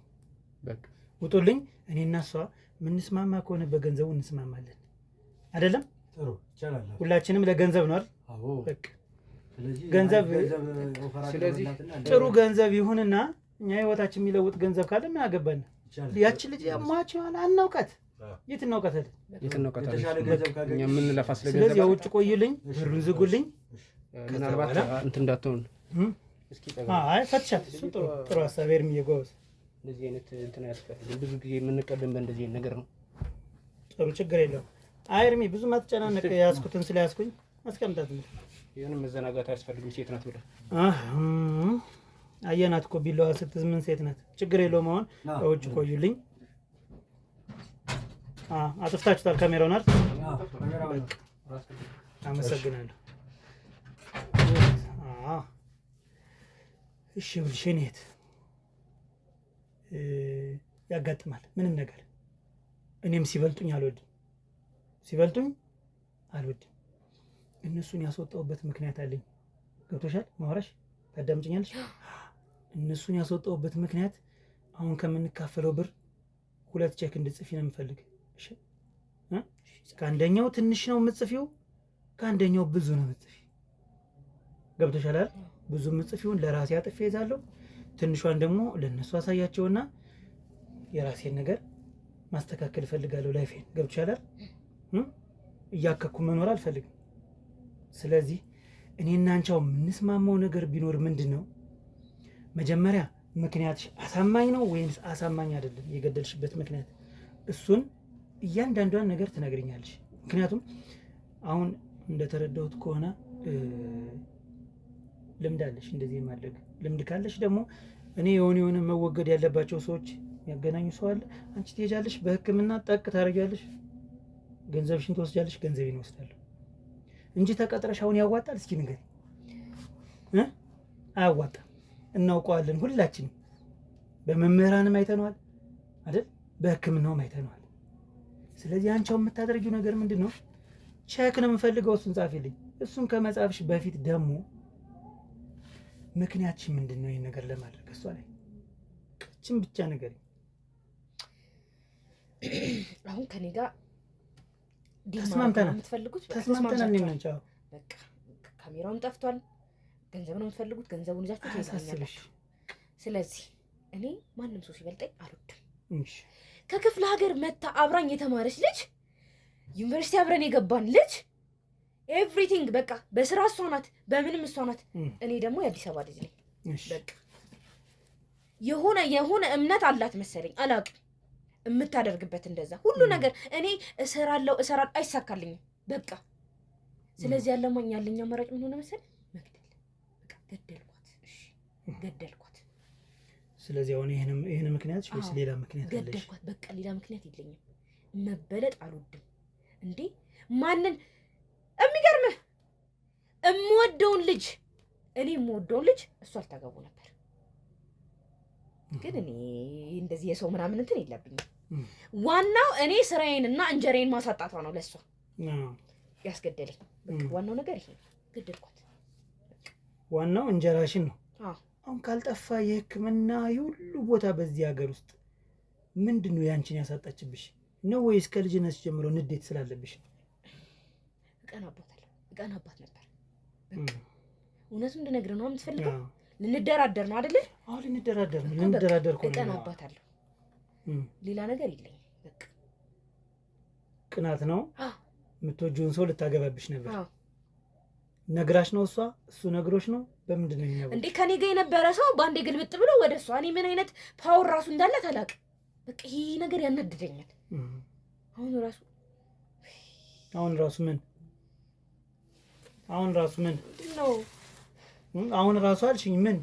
በቃ ውጡልኝ እኔና እሷ ምንስማማ ከሆነ በገንዘቡ እንስማማለን አይደለም ጥሩ ይቻላል ሁላችንም ለገንዘብ ነው አይደል አዎ በቃ ስለዚህ ጥሩ ገንዘብ ይሁንና እኛ ህይወታችን የሚለውጥ ገንዘብ ካለ ምን አገባን ያቺ ልጅ ማቻዋን አናውቃት የት እናውቃታለን የተሻለ ገንዘብ ካገኘ እኛ ምን ለፋስ ለገንዘብ ስለዚህ የውጭ ቆይልኝ ብሩን ዝጉልኝ ምናልባት እንትን እንዳትሆን እስኪ አይ ፈትሻት ጥሩ ሀሳብ ኤርሚዬ ጎበዝ እንደዚህ አይነት እንትን ያስፈልጋል ብዙ ጊዜ የምንቀደም በእንደዚህ አይነት ነገር ነው ጥሩ ችግር የለውም አይ ኤርሚ ብዙ ማትጨናነቅ ያስኩትን ስለያዝኩኝ አስቀምጣት ነው ይሄንን መዘናጋት አያስፈልግም ሴት ናት ብለህ አየናት እኮ ቢለዋ ስትዝ ምን ሴት ናት ችግር የለውም አሁን ውጭ ቆዩልኝ አጥፍታችኋል ካሜራውን አይደል አመሰግናለሁ እሺ ብልሽኔት ያጋጥማል ምንም ነገር እኔም ሲበልጡኝ አልወድም እነሱን ያስወጣውበት ምክንያት አለኝ ገብቶሻል ማውራሽ ታዳምጪኛለሽ እነሱን ያስወጣውበት ምክንያት አሁን ከምንካፈለው ብር ሁለት ቼክ እንድጽፊ ነው የምፈልግ እሺ ከአንደኛው ትንሽ ነው የምጽፊው ከአንደኛው ብዙ ነው የምጽፊ ገብቶሻል አይደል ብዙ የምጽፊውን ለራሴ አጥፌ ይዛለሁ ትንሿን ደግሞ ለነሱ አሳያቸውና የራሴን ነገር ማስተካከል ፈልጋለሁ ላይፌን ገብቶሻል አይደል እያከኩ መኖር አልፈልግም ስለዚህ እኔና አንቺው የምንስማማው ነገር ቢኖር ምንድነው መጀመሪያ ምክንያትሽ አሳማኝ ነው ወይስ አሳማኝ አይደለም የገደልሽበት ምክንያት እሱን እያንዳንዷን ነገር ትነግሪኛለሽ ምክንያቱም አሁን እንደተረዳሁት ከሆነ ልምድ አለሽ እንደዚህ ማድረግ ልምድ ካለሽ ደግሞ እኔ የሆነ መወገድ ያለባቸው ሰዎች ያገናኙ ሰው አለ አንቺ ትሄጃለሽ በህክምና ጠቅ ታረጋለሽ ገንዘብሽን ትወስጃለሽ ገንዘቤን እወስዳለሁ እንጂ ተቀጥረሽ አሁን ያዋጣል እስኪ ንገሪ አያዋጣም እናውቀዋለን ሁላችንም በመምህራንም አይተነዋል አይደል በህክምናውም አይተነዋል ስለዚህ አንቺው የምታደርጊው ነገር ምንድነው ቼክ ነው የምፈልገው እሱን ጻፊልኝ እሱን ከመጻፍሽ በፊት ደግሞ ምክንያትሽ ምንድነው ይሄን ነገር ለማድረግ እሷ ላይ ቅጭም ብቻ ነገር አሁን ከኔ ጋር ተስማምተናል የምትፈልጉት ተስማምተናል እንንቻው በቃ ካሜራውን ጠፍቷል ገንዘብ ነው የምትፈልጉት ገንዘቡን ይዛችሁ ትይዛላችሁ ስለዚህ እኔ ማንንም ሰው ሲበልጠኝ አልወድም እሺ ከክፍለ ሀገር መታ አብራኝ የተማረች ልጅ ዩኒቨርሲቲ አብረን የገባን ልጅ ኤቭሪቲንግ በቃ በስራ እሷ ናት በምንም እሷ ናት እኔ ደግሞ የአዲስ አበባ ልጅ ነኝ በቃ የሆነ እምነት አላት መሰለኝ አላውቅም የምታደርግበት እንደዛ ሁሉ ነገር እኔ እሰራለሁ አይሳካልኝም በቃ ስለዚህ ያለኝ አማራጭ ምን ሆነ መሰለኝ መግደል በቃ ገደልኳት እሺ ገደልኳት ስለዚህ አሁን ይሄን ምክንያት ወይስ ሌላ ምክንያት አለሽ ገደልኳት በቃ ሌላ ምክንያት የለኝም መበለጥ አልወድም እንዴ ማንን የሚገርምህ የምወደውን ልጅ እሱ አልታገቡ ነበር ግን እኔ እንደዚህ የሰው ምናምን እንትን የለብኝም ዋናው እኔ ስራዬንና እንጀራዬን ማሳጣቷ ነው ለሷ ያስገደለኝ በቃ ዋናው ነገር ይሄ ገደልኳት ዋናው እንጀራሽን ነው አሁን ካልጠፋ የህክምና ሁሉ ቦታ በዚህ ሀገር ውስጥ ምንድነው ያንቺን ያሳጣችብሽ ነው ወይስ ከልጅነትሽ ጀምሮ ንዴት ስላለብሽ ቀናባት ነበር በቃ እውነቱን እንድነግርህ ነው የምትፈልገው ልንደራደር ነው አይደል? አሁን ልንደራደር እኮ እቀናባታለሁ። ሌላ ነገር የለኝም። በቃ ቅናት ነው። የምትወጂውን ሰው ልታገባብሽ ነበር። ነግራሽ ነው እሱ ነግሮሽ ነው? በምንድን ነው የሚያውቀው እንዴ? ከኔ ጋር የነበረ ሰው በአንዴ ግልብጥ ብሎ ወደ እሷ። እኔ ምን አይነት ፓወር ራሱ እንዳላት አላውቅም። በቃ ይሄ ነገር ያናድደኛል። አሁን ራሱ ነው አሁን ራሱ አልሽኝ። ምን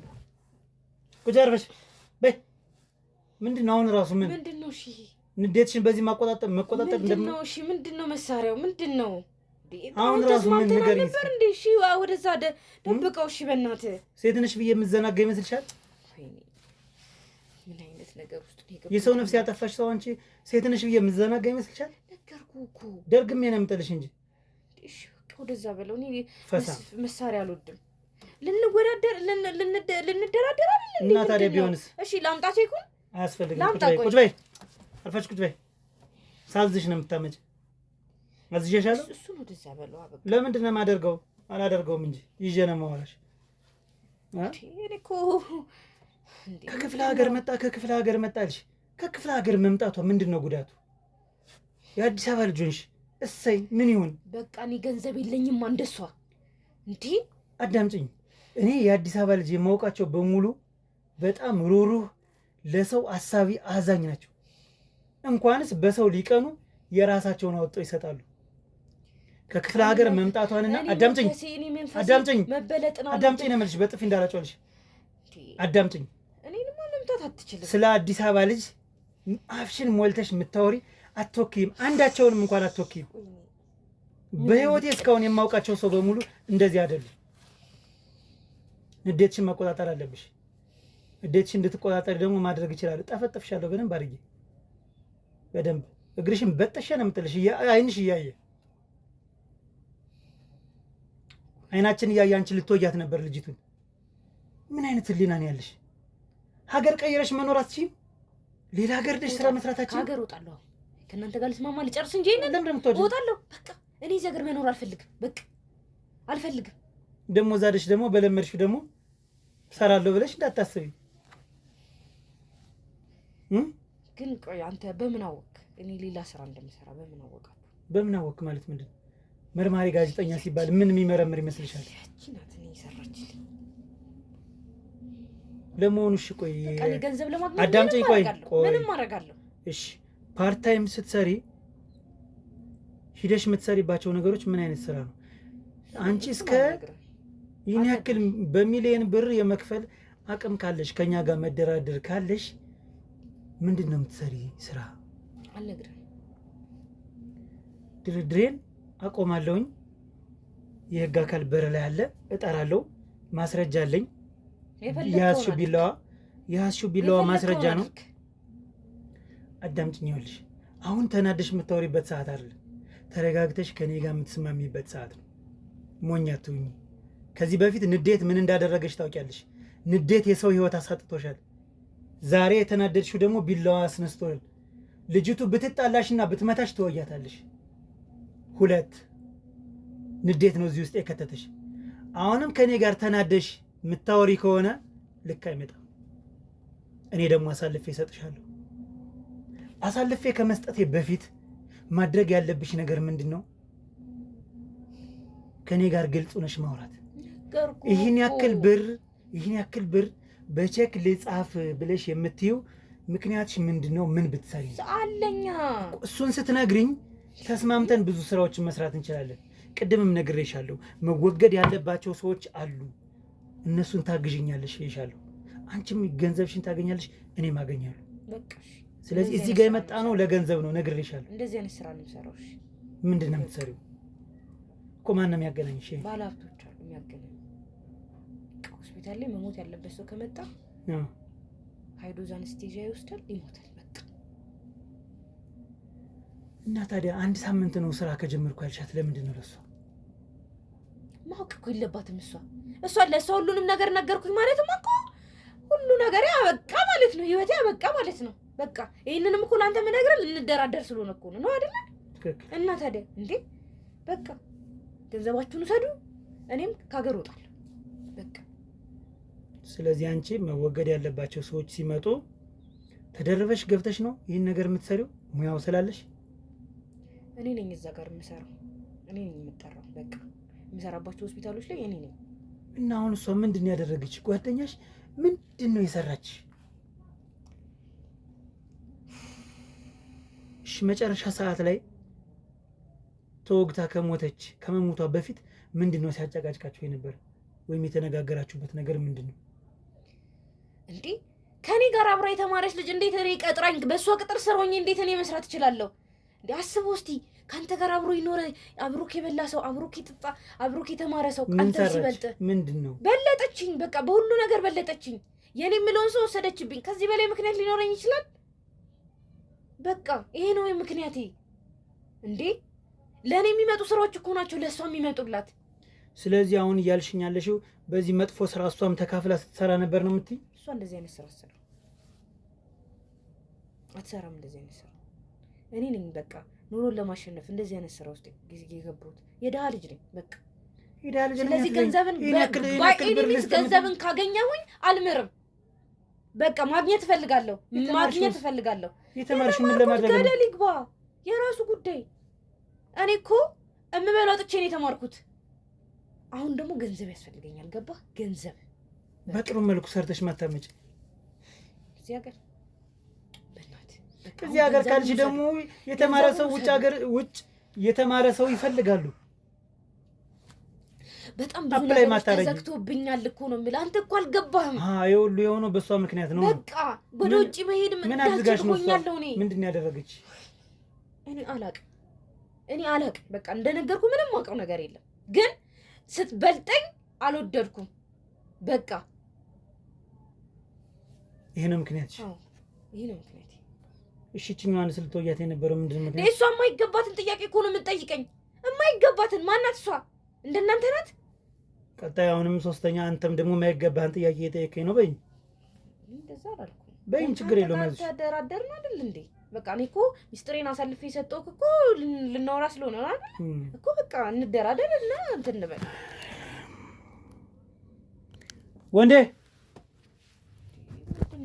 ቁጭ አርፈሽ በይ። ምንድን ነው አሁን ራሱ ምንድን ነው? እሺ ንዴትሽን በዚህ መቆጣጠር ምንድን ነው? እሺ ምንድን ነው መሳሪያው? ምንድን ነው አሁን ራሱ ምን ነገር ነበር እንዴ? እሺ ወደዛ ደብቀው። እሺ በእናትህ ሴት ነሽ ብዬ የምትዘናጋ ይመስልሻል? ምን አይነት ነገር ውስጥ ነው የሰው ነፍስ ያጠፋሽ ሰው አንቺ ሴት ነሽ ብዬ የምትዘናጋ ይመስልሻል? ነገርኩህ እኮ ደርግሜ ነው የምጥልሽ እንጂ። እሺ ወደዛ በለው። እኔ መሳሪያ አልወድም። ልንወዳደር ልንደራደር አይደል? እና ታዲያ ቢሆንስ? እሺ ላምጣቸው ይኩን አያስፈልግም። ቁጭ በይ አርፈሽ ቁጭ በይ። ሳዝሽ ነው የምታመጭ። አዝዤሻለሁ። እሱን ወደዛ በለው። አበቃ። ለምንድን ነው የማደርገው? አላደርገውም እንጂ ይዤ ነው የማወራሽ። እኔ እኮ ከክፍለ ሀገር መጣልሽ። ከክፍለ ሀገር መምጣቷ ምንድን ነው ጉዳቱ? የአዲስ አበባ ልጅ ሆንሽ። እሰይ ምን ይሁን? በቃ እኔ ገንዘብ የለኝም እንደሷ። እንዴ አዳምጪኝ። እኔ የአዲስ አበባ ልጅ የማውቃቸው በሙሉ በጣም ሩሩህ፣ ለሰው አሳቢ፣ አዛኝ ናቸው። እንኳንስ በሰው ሊቀኑ የራሳቸውን አወጣው ይሰጣሉ። ከክፍለ ሀገር መምጣቷንና አዳምጪኝ ነው የምልሽ። በጥፊ እንዳላጨልሽ አዳምጪኝ። እኔንማ መምጣት አትችልም። ስለ አዲስ አበባ ልጅ አፍሽን ሞልተሽ የምታወሪ አትወክይም። አንዳቸውንም እንኳን አትወክይም። በህይወቴ እስካሁን የማውቃቸው ሰው በሙሉ እንደዚህ አይደሉም። ንዴትሽን መቆጣጠር አለብሽ። ንዴትሽን እንድትቆጣጠሪ ደግሞ ማድረግ ይችላል። ጠፈጥፍሻለሁ በደንብ አድርጌ፣ በደንብ እግርሽን በጥሼ ነው የምጥልሽ። አይንሽ እያየ አይናችን እያየ አንቺ ልትወያት ነበር ልጅቱን። ምን አይነት ህሊና ነው ያለሽ? ሀገር ቀይረሽ መኖር አትችይም? ሌላ ሀገር ደሽ ስራ መስራታችን ሀገር እወጣለሁ። ከእናንተ ጋር ልስማማ ልጨርስ እንጂ ለምን እንደምትወጪ እወጣለሁ። በቃ እኔ እዚህ ሀገር መኖር አልፈልግም። በቃ አልፈልግም። ደግሞ ዛደሽ ደግሞ በለመድሽው ደግሞ ሰራለሁ ብለሽ እንዳታስቢ። ግን ቆይ አንተ በምን አወቅ እኔ ሌላ ስራ እንደምሰራ? በምን አወቃችሁ? በምን አወቅ ማለት ምንድን ነው? መርማሪ ጋዜጠኛ ሲባል ምን የሚመረምር ይመስልሻል? ያቺ ናት እኔ የሰራችልኝ። ለመሆኑ እሺ ቆይ በቃ ገንዘብ ለማግኘት አዳምጪኝ። ቆይ ምንም አደርጋለሁ። እሺ ፓርት ታይም ስትሰሪ ሂደሽ የምትሰሪባቸው ነገሮች ምን አይነት ስራ ነው? አንቺ እስከ ይህን ያክል በሚሊዮን ብር የመክፈል አቅም ካለሽ፣ ከኛ ጋር መደራደር ካለሽ ምንድን ነው የምትሰሪ ስራ? አልነግርህም። ድርድሬን አቆማለሁኝ። የህግ አካል በር ላይ አለ፣ እጠራለሁ። ማስረጃ አለኝ። የያዝሽው ቢላዋ ማስረጃ ነው። አዳምጪኝ። ይኸውልሽ አሁን ተናደሽ የምታወሪበት ሰዓት አይደለም። ተረጋግተሽ ከኔ ጋር የምትስማሚበት ሰዓት ነው። ሞኝ አትሁኚ። ከዚህ በፊት ንዴት ምን እንዳደረገሽ ታውቂያለሽ። ንዴት የሰው ህይወት አሳጥቶሻል። ዛሬ የተናደድሽው ደግሞ ቢላዋ አስነስቶል። ልጅቱ ብትጣላሽና ብትመታሽ ትወያታለሽ። 2 ንዴት ነው እዚህ ውስጥ የከተተሽ። አሁንም ከኔ ጋር ተናደሽ የምታወሪ ከሆነ ልክ አይመጣም። እኔ ደግሞ አሳልፌ እሰጥሻለሁ። አሳልፌ ከመስጠቴ በፊት ማድረግ ያለብሽ ነገር ምንድን ነው? ከኔ ጋር ግልጽ ሆነሽ ማውራት። ይህን ያክል ብር በቼክ ልጻፍ ብለሽ የምትይው ምክንያትሽ ምንድን ነው? ምን ብትሰሪ አለኛ? እሱን ስትነግሪኝ ተስማምተን ብዙ ስራዎችን መስራት እንችላለን። ቅድምም ነግሬሻለሁ። መወገድ ያለባቸው ሰዎች አሉ። እነሱን ታግዥኛለሽ ይሻለሁ። አንቺም ገንዘብሽን ታገኛለሽ፣ እኔም አገኛለሁ። ስለዚህ እዚህ ጋር የመጣ ነው ለገንዘብ ነው፣ ነግሬሻለሁ። እንደዚህ አይነት ስራ ነው የምሰራው። እሺ ምንድን ነው የምትሰሪው? እኮ ማን ነው የሚያገናኝሽ? ባለሀብቶች አሉ የሚያገናኙ። ሆስፒታል ላይ መሞት ያለበት ሰው ከመጣ ሃይዶዝ አነስቴዥያ ይወስዳል፣ ይሞታል። በቃ እና ታዲያ 1 ሳምንት ነው ስራ ከጀመርኩ ያልሻት ለምንድን ነው? ለሷ ማወቅ እኮ የለባትም። እሷ ለሷ ሁሉንም ነገር ነገርኩኝ ማለትም እኮ ሁሉ ነገር ያበቃ ማለት ነው። ህይወቴ ያበቃ ማለት ነው። በቃ ይሄንንም እኮ ላንተ የምነግርህ ልንደራደር ስለሆነ እኮ ነው አይደል? እና ታዲያ እንዴ በቃ ገንዘባችሁን ውሰዱ፣ እኔም ከሀገር እወጣለሁ። በቃ ስለዚህ አንቺ መወገድ ያለባቸው ሰዎች ሲመጡ ተደርበሽ ገብተሽ ነው ይህን ነገር የምትሰሪው ሙያው ስላለሽ። እኔ ነኝ እዛ ጋር የምሰራው፣ እኔ ነኝ የምጠራው። በቃ የምሰራባቸው ሆስፒታሎች ላይ እኔ ነኝ። እና አሁን እሷ ምንድን ያደረገች? ጓደኛሽ ምንድን ነው የሰራች? እሺ መጨረሻ ሰዓት ላይ ተወግታ ከሞተች ከመሞቷ በፊት ምንድን ነው ሲያጨቃጭቃችሁ የነበረ ወይም የተነጋገራችሁበት ነገር ምንድን ነው? እንዴ ከኔ ጋር አብራ የተማረች ልጅ እንዴት እኔ ቀጥራኝ በእሷ ቅጥር ስር ሆኜ እንዴት እኔ መስራት እችላለሁ? እንዴ አስበው እስቲ ከአንተ ጋር አብሮ ይኖረ አብሮክ የበላ ሰው አብሮክ የጠጣ አብሮክ የተማረ ሰው አንተ ሲበልጥ ምንድን ነው? በለጠችኝ። በቃ በሁሉ ነገር በለጠችኝ። የኔ የምለውን ሰው ወሰደችብኝ። ከዚህ በላይ ምክንያት ሊኖረኝ ይችላል? በቃ ይሄ ነው ምክንያቴ። እንዴ ለእኔ የሚመጡ ስራዎች እኮ ናቸው ለእሷ የሚመጡላት። ስለዚህ አሁን እያልሽኝ ያለሽው በዚህ መጥፎ ስራ እሷም ተካፍላ ስትሰራ ነበር ነው የምትይ? እሷ እንደዚህ አይነት ስራ አትሰራም። እንደዚህ አይነት ስራ እኔ ነኝ በቃ ኑሮን ለማሸነፍ እንደዚህ አይነት ስራ ውስጥ የገባሁት። የድሃ ልጅ ነኝ በቃ የድሃ ልጅ። ስለዚህ ገንዘብን ካገኘሁኝ አልምርም። በቃ ማግኘት እፈልጋለሁ። የተማርሽ ምን ለማድረግ ነው? ገደል ይግባ፣ የራሱ ጉዳይ። እኔ እኮ እምበላው ጥቼ ነው የተማርኩት። አሁን ደግሞ ገንዘብ ያስፈልገኛል። ገባ? ገንዘብ በጥሩ መልኩ ሰርተሽ ማታመጭ እዚህ ሀገር እዚህ ሀገር ካልሽ ደግሞ የተማረ ሰው ውጭ የተማረ ሰው ይፈልጋሉ። በጣም ብዙ ነገር ተዘግቶብኛል እኮ ነው የምልህ። አንተ እኮ አልገባህም። ይኸውልህ የሆነው በእሷ ምክንያት ነው። በቃ ወደ ውጭ መሄድ ምን አድርጋሽኛለሁ? ምንድን ነው ያደረገች? እኔ አላቅም። በቃ እንደነገርኩ ምንም አውቀው ነገር የለም። ግን ስትበልጠኝ አልወደድኩም። በቃ ይሄ ነው ምክንያትሽ? ይሄ ነው ምክንያት። እሺ እችኛዋን ስልትወያት የነበረው ምንድን ነው ምክንያት? እሷ የማይገባትን ጥያቄ እኮ ነው የምትጠይቀኝ። የማይገባትን ማናት እሷ? እንደናንተ ናት? ቀጣይ አሁንም ሶስተኛ አንተም ደግሞ የማይገባህን ጥያቄ እየጠየቀኝ ነው በይኝ። እንደዛ አላልኩም በይኝ፣ ችግር የለውም። አይዞሽ ተደራደርን አይደል እንዴ? በቃ እኔ እኮ ሚስጥሬን አሳልፌ የሰጠሁህ እኮ ልናወራ ስለሆነ ነው አይደል እኮ። በቃ እንደራደር እና እንትን እንበል። ወንዴ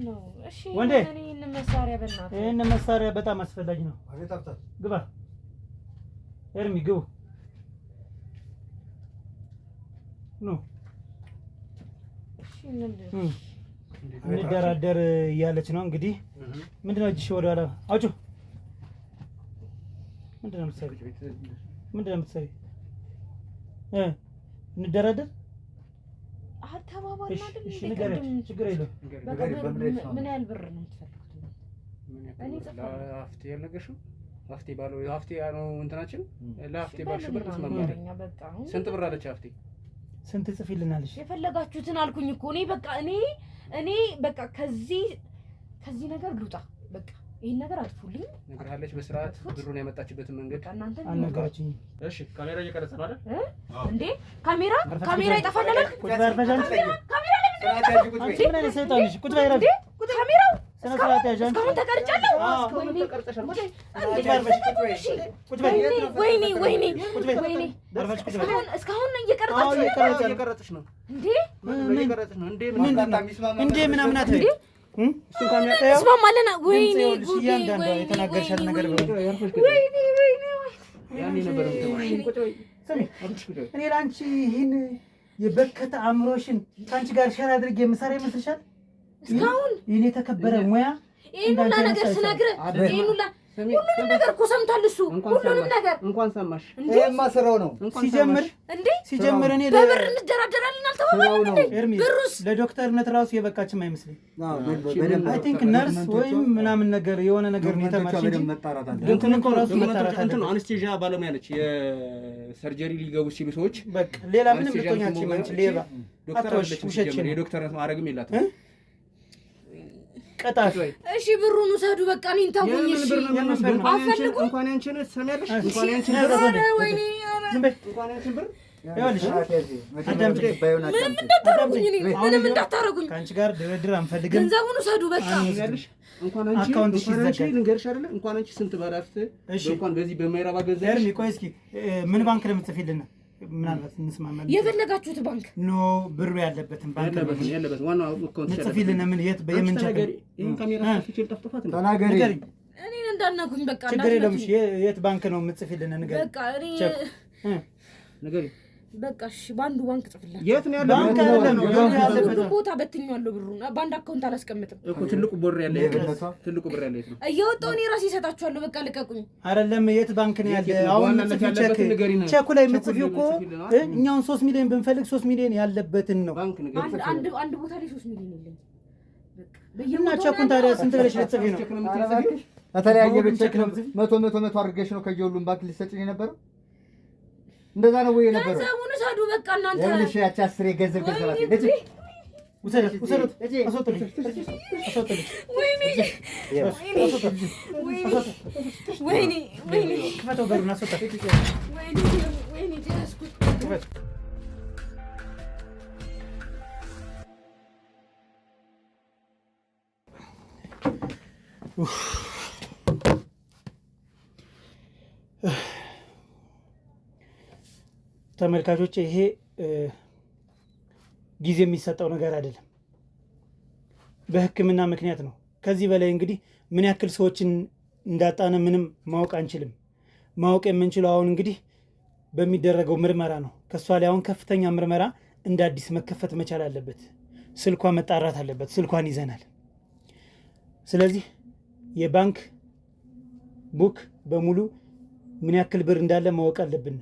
ነው እሺ። ወንዴ ይሄን መሳሪያ በእናትህ፣ ይሄን መሳሪያ በጣም አስፈላጊ ነው። ግባ ኤርሚ፣ ግቡ ኑ። እሺ ምንድን እንደራደር እያለች ነው እንግዲህ። ምንድን ነው እጅሽ ወደ ኋላ አውጪ። ምንድን ነው የምትሰሪ? እንደራደር ተባባልን አይደል? እሺ ንገረኝ፣ ችግር የለውም። ምን ያህል ብር ነው የምትፈልጉት? እኔ ሀፍቴ ያልነገርሽው ሀፍቴ ነው እንትናችን። ለሀፍቴ ባልሽ ብር ተስማማለኝ። ስንት ብር አለች ሀፍቴ? ስንት ጽፊልናለሽ? የፈለጋችሁትን አልኩኝ እኮ እኔ በቃ ከዚህ ነገር ልውጣ። በቃ ይሄን ነገር አጥፉልኝ። ነግርሃለች በስርዓት ብሩን ያመጣችበትን መንገድ እናንተ አልነገረችኝም። እሺ ካሜራ እየቀረጸ ነው አይደል? እንዴ ካሜራ ይጠፋል አይደል? ካሜራው ስነስርዓት ያዥ። እስካሁን ተቀርጫለሁ። ወይኔ እስካሁን እየቀረጸች ነው እንዴ? ምናምን አትበይ። እስማማለን። ወይኔ እያንዳንዷ የተናገርሻት ነገር እኔ ለአንቺ ይህን የበከተ አእምሮሽን ከአንቺ ጋር ሸር አድርጌ የምሰራ ይመስልሻል? እስካሁን ይህን የተከበረ ሙያ ይህን ሁላ ነገር ስነግርህ ሁሉንም ነገር እኮ ሰምቷል እሱ። ሁሉንም ነገር እንኳን ሰማሽ። ይሄማ ስራው ነው። ሲጀምር እኔ በብር እንደራደራለን አልተባባልንም እንዴ? ብሩስ ለዶክተርነት ራሱ የበቃችም አይመስለኝ። አይ ቲንክ ነርስ ወይም ምናምን ነገር የሆነ ነገር ነው የተማርሽ እንጂ እንትን እኮ ራሱ መጣራት አለ። አንስቴዣ ባለሙያ ነች። የሰርጀሪ ሊገቡ ሲሉ ሰዎች በቃ ሌላ ምንም ልትሆኛች ማንች ሌባ ዶክተር አለች። ሲጀምር የዶክተርነት ማዕረግም የላትም። ቀጣሽ እሺ ብሩን ውሰዱ። በቃ እኔን ታውኝ። እሺ አፈልጉ። እንኳን ያንቺን ሰሚያለሽ። እንኳን ያንቺን ብር እንኳን ያንቺን ብር ምንም እንዳታረጉኝ። ከአንቺ ጋር ድርድር አንፈልግም። ገንዘቡን ውሰዱ በቃ። እንኳን አንቺ ልንገርሽ አይደለ? እንኳን አንቺ ስንት ባላፍት እንኳን በዚህ በማይረባ ገንዘብ ቆይ እስኪ ምን ባንክ ነው የምትጽፊልን? ምናልባት እንስማማለን። የፈለጋችሁት ባንክ ኖ ብሩ ያለበትን ባንክ ያለበት ዋናው አካውንት ጽፊልን። ምን የት በየምን ነገር ይሄን ካሜራ ፍቺል ጠፍጥፋት ነው ተናገሪ። እኔን እንዳናኩኝ በቃ ችግር የለም። የት ባንክ ነው የምትጽፊልን? ንገሪ በቃ እኔ ንገሪ። በቃ እሺ፣ ባንዱ ባንክ ጽፍልኝ። የት ነው ያለው? ባንክ አይደለም ያለበት ቦታ በትኛለሁ። ብሩና ባንድ አካውንት አላስቀምጥም እኮ ትልቁ ብር ያለ ትልቁ ብር ያለ ነው እየወጣሁ እኔ ራሴ እሰጣችኋለሁ። በቃ ልቀቁኝ። አይደለም የት ባንክ ነው ያለ? አሁን ቼኩ ላይ የምትጽፊው እኮ እኛውን 3 ሚሊዮን ብንፈልግ 3 ሚሊዮን ያለበትን ነው። አንድ ቦታ ላይ 3 ሚሊዮን የለኝም። እና ቼኩን ታዲያ ስንት ብለሽ ልትጽፊ ነው? በተለያየ ቼክ ነው 100 አድርገሽ ነው ከየሁሉም ባንክ ሊሰጭኝ የነበረው? እንደዛ ነው ወይ የነበረው? ገንዘቡን ሰዱ በቃ እናንተ ለምንሽ ያቺ 10 ገንዘብ ገንዘባት እጂ ወሰደት እጂ አስወጥልኝ። ወይኔ ክፈተው በሩን አስወጣት። ወይኔ ተያዝኩት። ተመልካቾች ይሄ ጊዜ የሚሰጠው ነገር አይደለም፣ በሕክምና ምክንያት ነው። ከዚህ በላይ እንግዲህ ምን ያክል ሰዎችን እንዳጣነ ምንም ማወቅ አንችልም። ማወቅ የምንችለው አሁን እንግዲህ በሚደረገው ምርመራ ነው። ከሷ ላይ አሁን ከፍተኛ ምርመራ እንደ አዲስ መከፈት መቻል አለበት። ስልኳ መጣራት አለበት። ስልኳን ይዘናል። ስለዚህ የባንክ ቡክ በሙሉ ምን ያክል ብር እንዳለ ማወቅ አለብን።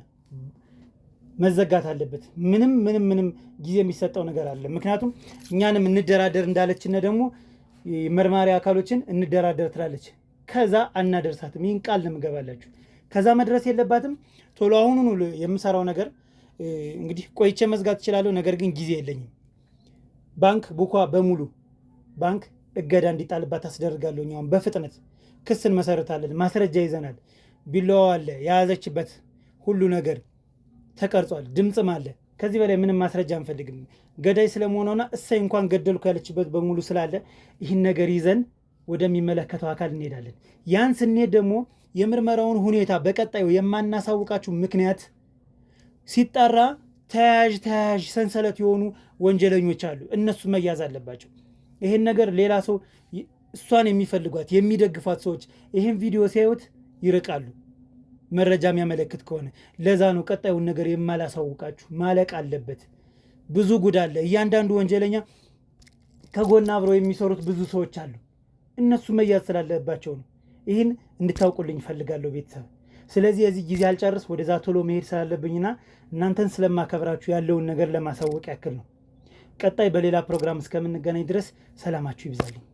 መዘጋት አለበት። ምንም ጊዜ የሚሰጠው ነገር አለ። ምክንያቱም እኛንም እንደራደር እንዳለችነ ደግሞ መርማሪ አካሎችን እንደራደር ትላለች። ከዛ አናደርሳትም። ይህን ቃል ነው የምገባላችሁ። ከዛ መድረስ የለባትም። ቶሎ አሁኑኑ የምሰራው ነገር እንግዲህ ቆይቼ መዝጋት እችላለሁ። ነገር ግን ጊዜ የለኝም። ባንክ ቡኳ በሙሉ ባንክ እገዳ እንዲጣልባት አስደርጋለሁ። እኛውን በፍጥነት ክስ እንመሰርታለን። ማስረጃ ይዘናል። ቢላዋ አለ፣ የያዘችበት ሁሉ ነገር ተቀርጿል። ድምፅም አለ። ከዚህ በላይ ምንም ማስረጃ አንፈልግም። ገዳይ ስለመሆኗና እሰይ እንኳን ገደልኩ ያለችበት በሙሉ ስላለ ይህን ነገር ይዘን ወደሚመለከተው አካል እንሄዳለን። ያን ስንሄድ ደግሞ የምርመራውን ሁኔታ በቀጣዩ የማናሳውቃችሁ ምክንያት ሲጣራ ተያያዥ ሰንሰለት የሆኑ ወንጀለኞች አሉ። እነሱ መያዝ አለባቸው። ይህን ነገር ሌላ ሰው እሷን የሚፈልጓት የሚደግፏት ሰዎች ይህን ቪዲዮ ሲያዩት ይርቃሉ። መረጃ የሚያመለክት ከሆነ ለዛ ነው ቀጣዩን ነገር የማላሳውቃችሁ። ማለቅ አለበት። ብዙ ጉድ አለ። እያንዳንዱ ወንጀለኛ ከጎን አብረው የሚሰሩት ብዙ ሰዎች አሉ። እነሱ መያዝ ስላለባቸው ነው። ይህን እንድታውቁልኝ እፈልጋለሁ ቤተሰብ። ስለዚህ የዚህ ጊዜ አልጨርስ ወደዛ ቶሎ መሄድ ስላለብኝና እናንተን ስለማከብራችሁ ያለውን ነገር ለማሳወቅ ያክል ነው። ቀጣይ በሌላ ፕሮግራም እስከምንገናኝ ድረስ ሰላማችሁ ይብዛልኝ።